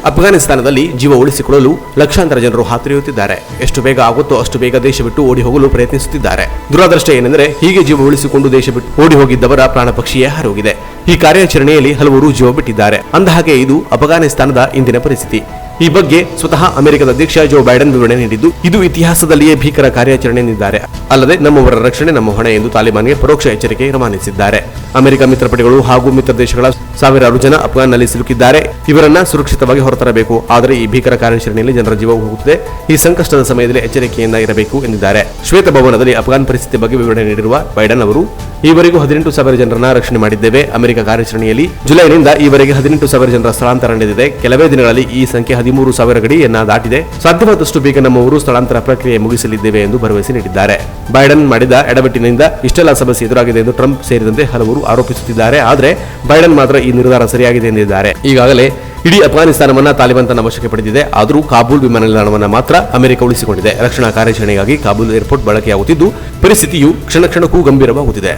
ಅಫ್ಘಾನಿಸ್ತಾನದಲ್ಲಿ ಜೀವ ಉಳಿಸಿಕೊಳ್ಳಲು ಲಕ್ಷಾಂತರ ಜನರು ಹಾತೊರೆಯುತ್ತಿದ್ದಾರೆ. ಎಷ್ಟು ಬೇಗ ಆಗುತ್ತೋ ಅಷ್ಟು ಬೇಗ ದೇಶ ಬಿಟ್ಟು ಓಡಿ ಹೋಗಲು ಪ್ರಯತ್ನಿಸುತ್ತಿದ್ದಾರೆ. ದುರಾದೃಷ್ಟ ಏನೆಂದರೆ ಹೀಗೆ ಜೀವ ಉಳಿಸಿಕೊಂಡು ದೇಶ ಬಿಟ್ಟು ಓಡಿ ಹೋಗಿದ್ದವರ ಪ್ರಾಣ ಪಕ್ಷಿಯೇ ಹಾರೋಗಿದೆ. ಈ ಕಾರ್ಯಾಚರಣೆಯಲ್ಲಿ ಹಲವರು ಜೀವ ಬಿಟ್ಟಿದ್ದಾರೆ. ಅಂದಹಾಗೆ ಇದು ಅಫ್ಘಾನಿಸ್ತಾನದ ಇಂದಿನ ಪರಿಸ್ಥಿತಿ. ಈ ಬಗ್ಗೆ ಸ್ವತಃ ಅಮೆರಿಕದ ಅಧ್ಯಕ್ಷ ಜೋ ಬೈಡನ್ ವಿವರಣೆ ನೀಡಿದ್ದು, ಇದು ಇತಿಹಾಸದಲ್ಲಿಯೇ ಭೀಕರ ಕಾರ್ಯಾಚರಣೆ ಎಂದಿದ್ದಾರೆ. ಅಲ್ಲದೆ ನಮ್ಮವರ ರಕ್ಷಣೆ ನಮ್ಮ ಹೊಣೆ ಎಂದು ತಾಲಿಬಾನ್ಗೆ ಪರೋಕ್ಷ ಎಚ್ಚರಿಕೆ ರವಾನಿಸಿದ್ದಾರೆ. ಅಮೆರಿಕ ಮಿತ್ರಪಡೆಗಳು ಹಾಗೂ ಮಿತ್ರ ದೇಶಗಳ ಸಾವಿರಾರು ಜನ ಅಫ್ಘಾನ್ನಲ್ಲಿ ಸಿಲುಕಿದ್ದಾರೆ. ಇವರನ್ನ ಸುರಕ್ಷಿತವಾಗಿ ಹೊರತರಬೇಕು. ಆದರೆ ಈ ಭೀಕರ ಕಾರ್ಯಾಚರಣೆಯಲ್ಲಿ ಜನರ ಜೀವ ಹೋಗುತ್ತದೆ. ಈ ಸಂಕಷ್ಟದ ಸಮಯದಲ್ಲಿ ಎಚ್ಚರಿಕೆಯಿಂದ ಇರಬೇಕು ಎಂದಿದ್ದಾರೆ. ಶ್ವೇತಭವನದಲ್ಲಿ ಅಫ್ಘಾನ್ ಪರಿಸ್ಥಿತಿ ಬಗ್ಗೆ ವಿವರಣೆ ನೀಡಿರುವ ಬೈಡನ್ ಅವರು, ಈವರೆಗೂ 18,000 ಜನರನ್ನ ರಕ್ಷಣೆ ಮಾಡಿದ್ದೇವೆ. ಅಮೆರಿಕ ಕಾರ್ಯಾಚರಣೆಯಲ್ಲಿ ಜುಲೈನಿಂದ ಈವರೆಗೆ 18,000 ಜನರ ಸ್ಥಳಾಂತರ ನಡೆದಿದೆ. ಕೆಲವೇ ದಿನಗಳಲ್ಲಿ ಈ ಸಂಖ್ಯೆ 13,000 ಗಡಿಯನ್ನ ದಾಟಿದೆ. ಸಾಧ್ಯವಾದಷ್ಟು ಬೇಗ ನಮ್ಮವರು ಸ್ಥಳಾಂತರ ಪ್ರಕ್ರಿಯೆ ಮುಗಿಸಲಿದ್ದೇವೆ ಎಂದು ಭರವಸೆ ನೀಡಿದ್ದಾರೆ. ಬೈಡನ್ ಮಾಡಿದ ಎಡವಟ್ಟಿನಿಂದ ಇಷ್ಟೆಲ್ಲ ಸಮಸ್ಯೆ ಎದುರಾಗಿದೆ ಎಂದು ಟ್ರಂಪ್ ಸೇರಿದಂತೆ ಹಲವರು ಆರೋಪಿಸುತ್ತಿದ್ದಾರೆ. ಆದರೆ ಬೈಡನ್ ಮಾತ್ರ ಈ ನಿರ್ಧಾರ ಸರಿಯಾಗಿದೆ ಎಂದಿದ್ದಾರೆ. ಈಗಾಗಲೇ ಇಡೀ ಅಫ್ಘಾನಿಸ್ತಾನವನ್ನ ತಾಲಿಬಾನ್ ತನ್ನ ವಶಕ್ಕೆ ಪಡೆದಿದೆ. ಆದರೂ ಕಾಬೂಲ್ ವಿಮಾನ ನಿಲ್ದಾಣವನ್ನು ಮಾತ್ರ ಅಮೆರಿಕ ಉಳಿಸಿಕೊಂಡಿದೆ. ರಕ್ಷಣಾ ಕಾರ್ಯಾಚರಣೆಗಾಗಿ ಕಾಬೂಲ್ ಏರ್ಪೋರ್ಟ್ ಬಳಕೆಯಾಗುತ್ತಿದ್ದು ಪರಿಸ್ಥಿತಿಯು ಕ್ಷಣ ಕ್ಷಣಕ್ಕೂ ಗಂಭೀರವಾಗುತ್ತಿದೆ.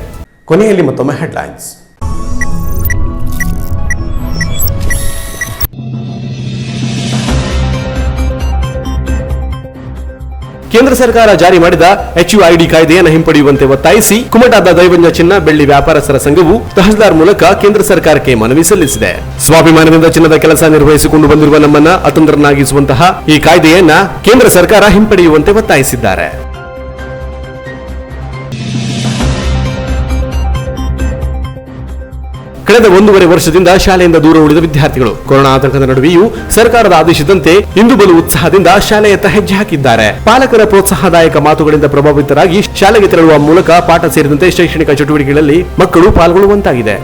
ಕೊನೆಯಲ್ಲಿ ಮತ್ತೊಮ್ಮೆ ಹೆಡ್ಲೈನ್ಸ್. ಕೇಂದ್ರ ಸರ್ಕಾರ ಜಾರಿ ಮಾಡಿದ HUID ಕಾಯ್ದೆಯನ್ನು ಹಿಂಪಡೆಯುವಂತೆ ಒತ್ತಾಯಿಸಿ ಕುಮಟಾದ ದೈವಜ್ಞ ಚಿನ್ನ ಬೆಳ್ಳಿ ವ್ಯಾಪಾರಸ್ಥರ ಸಂಘವು ತಹಸೀಲ್ದಾರ್ ಮೂಲಕ ಕೇಂದ್ರ ಸರ್ಕಾರಕ್ಕೆ ಮನವಿ ಸಲ್ಲಿಸಿದೆ. ಸ್ವಾಭಿಮಾನದಿಂದ ಚಿನ್ನದ ಕೆಲಸ ನಿರ್ವಹಿಸಿಕೊಂಡು ಬಂದಿರುವ ನಮ್ಮನ್ನ ಅತಂತ್ರನಾಗಿಸುವಂತಹ ಈ ಕಾಯ್ದೆಯನ್ನ ಕೇಂದ್ರ ಸರ್ಕಾರ ಹಿಂಪಡೆಯುವಂತೆ ಒತ್ತಾಯಿಸಿದ್ದಾರೆ. ಕಳೆದ 1.5 ವರ್ಷದಿಂದ ಶಾಲೆಯಿಂದ ದೂರ ಉಳಿದ ವಿದ್ಯಾರ್ಥಿಗಳು ಕೊರೋನಾ ಆತಂಕದ ನಡುವೆಯೂ ಸರ್ಕಾರದ ಆದೇಶದಂತೆ ಇಂದು ಬಲು ಉತ್ಸಾಹದಿಂದ ಶಾಲೆಯತ್ತ ಹೆಜ್ಜೆ ಹಾಕಿದ್ದಾರೆ. ಪಾಲಕರ ಪ್ರೋತ್ಸಾಹದಾಯಕ ಮಾತುಗಳಿಂದ ಪ್ರಭಾವಿತರಾಗಿ ಶಾಲೆಗೆ ತೆರಳುವ ಮೂಲಕ ಪಾಠ ಸೇರಿದಂತೆ ಶೈಕ್ಷಣಿಕ ಚಟುವಟಿಕೆಗಳಲ್ಲಿ ಮಕ್ಕಳು ಪಾಲ್ಗೊಳ್ಳುವಂತಾಗಿದೆ.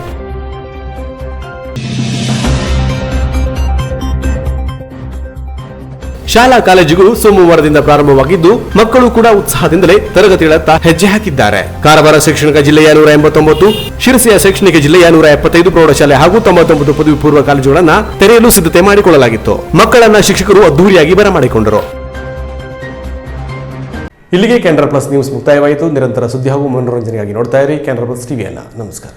ಶಾಲಾ ಕಾಲೇಜುಗಳು ಸೋಮವಾರದಿಂದ ಪ್ರಾರಂಭವಾಗಿದ್ದು ಮಕ್ಕಳು ಕೂಡ ಉತ್ಸಾಹದಿಂದಲೇ ತರಗತಿಗಳತ್ತ ಹೆಜ್ಜೆ ಹಾಕಿದ್ದಾರೆ. ಕಾರವಾರ ಶೈಕ್ಷಣಿಕ ಜಿಲ್ಲೆಯ 189, ಶಿರಸಿಯ ಶೈಕ್ಷಣಿಕ ಜಿಲ್ಲೆಯ 175 ಪ್ರೌಢಶಾಲೆ ಹಾಗೂ 99 ಪದವಿ ಪೂರ್ವ ಕಾಲೇಜುಗಳನ್ನ ತೆರೆಯಲು ಸಿದ್ಧತೆ ಮಾಡಿಕೊಳ್ಳಲಾಗಿತ್ತು. ಮಕ್ಕಳನ್ನ ಶಿಕ್ಷಕರು ಅದ್ದೂರಿಯಾಗಿ ಬರಮಾಡಿಕೊಂಡರು. ಇಲ್ಲಿಗೆ ಕೆನರಾ ಪ್ಲಸ್ ನ್ಯೂಸ್ ಮುಕ್ತಾಯವಾಯಿತು. ನಿರಂತರ ಸುದ್ದಿ ಹಾಗೂ ಮನೋರಂಜನೆಗಾಗಿ ನೋಡ್ತಾ ಇರಿ ಕೆನರಾ ಪ್ಲಸ್ ಟಿವಿಯನ್ನ. ನಮಸ್ಕಾರ.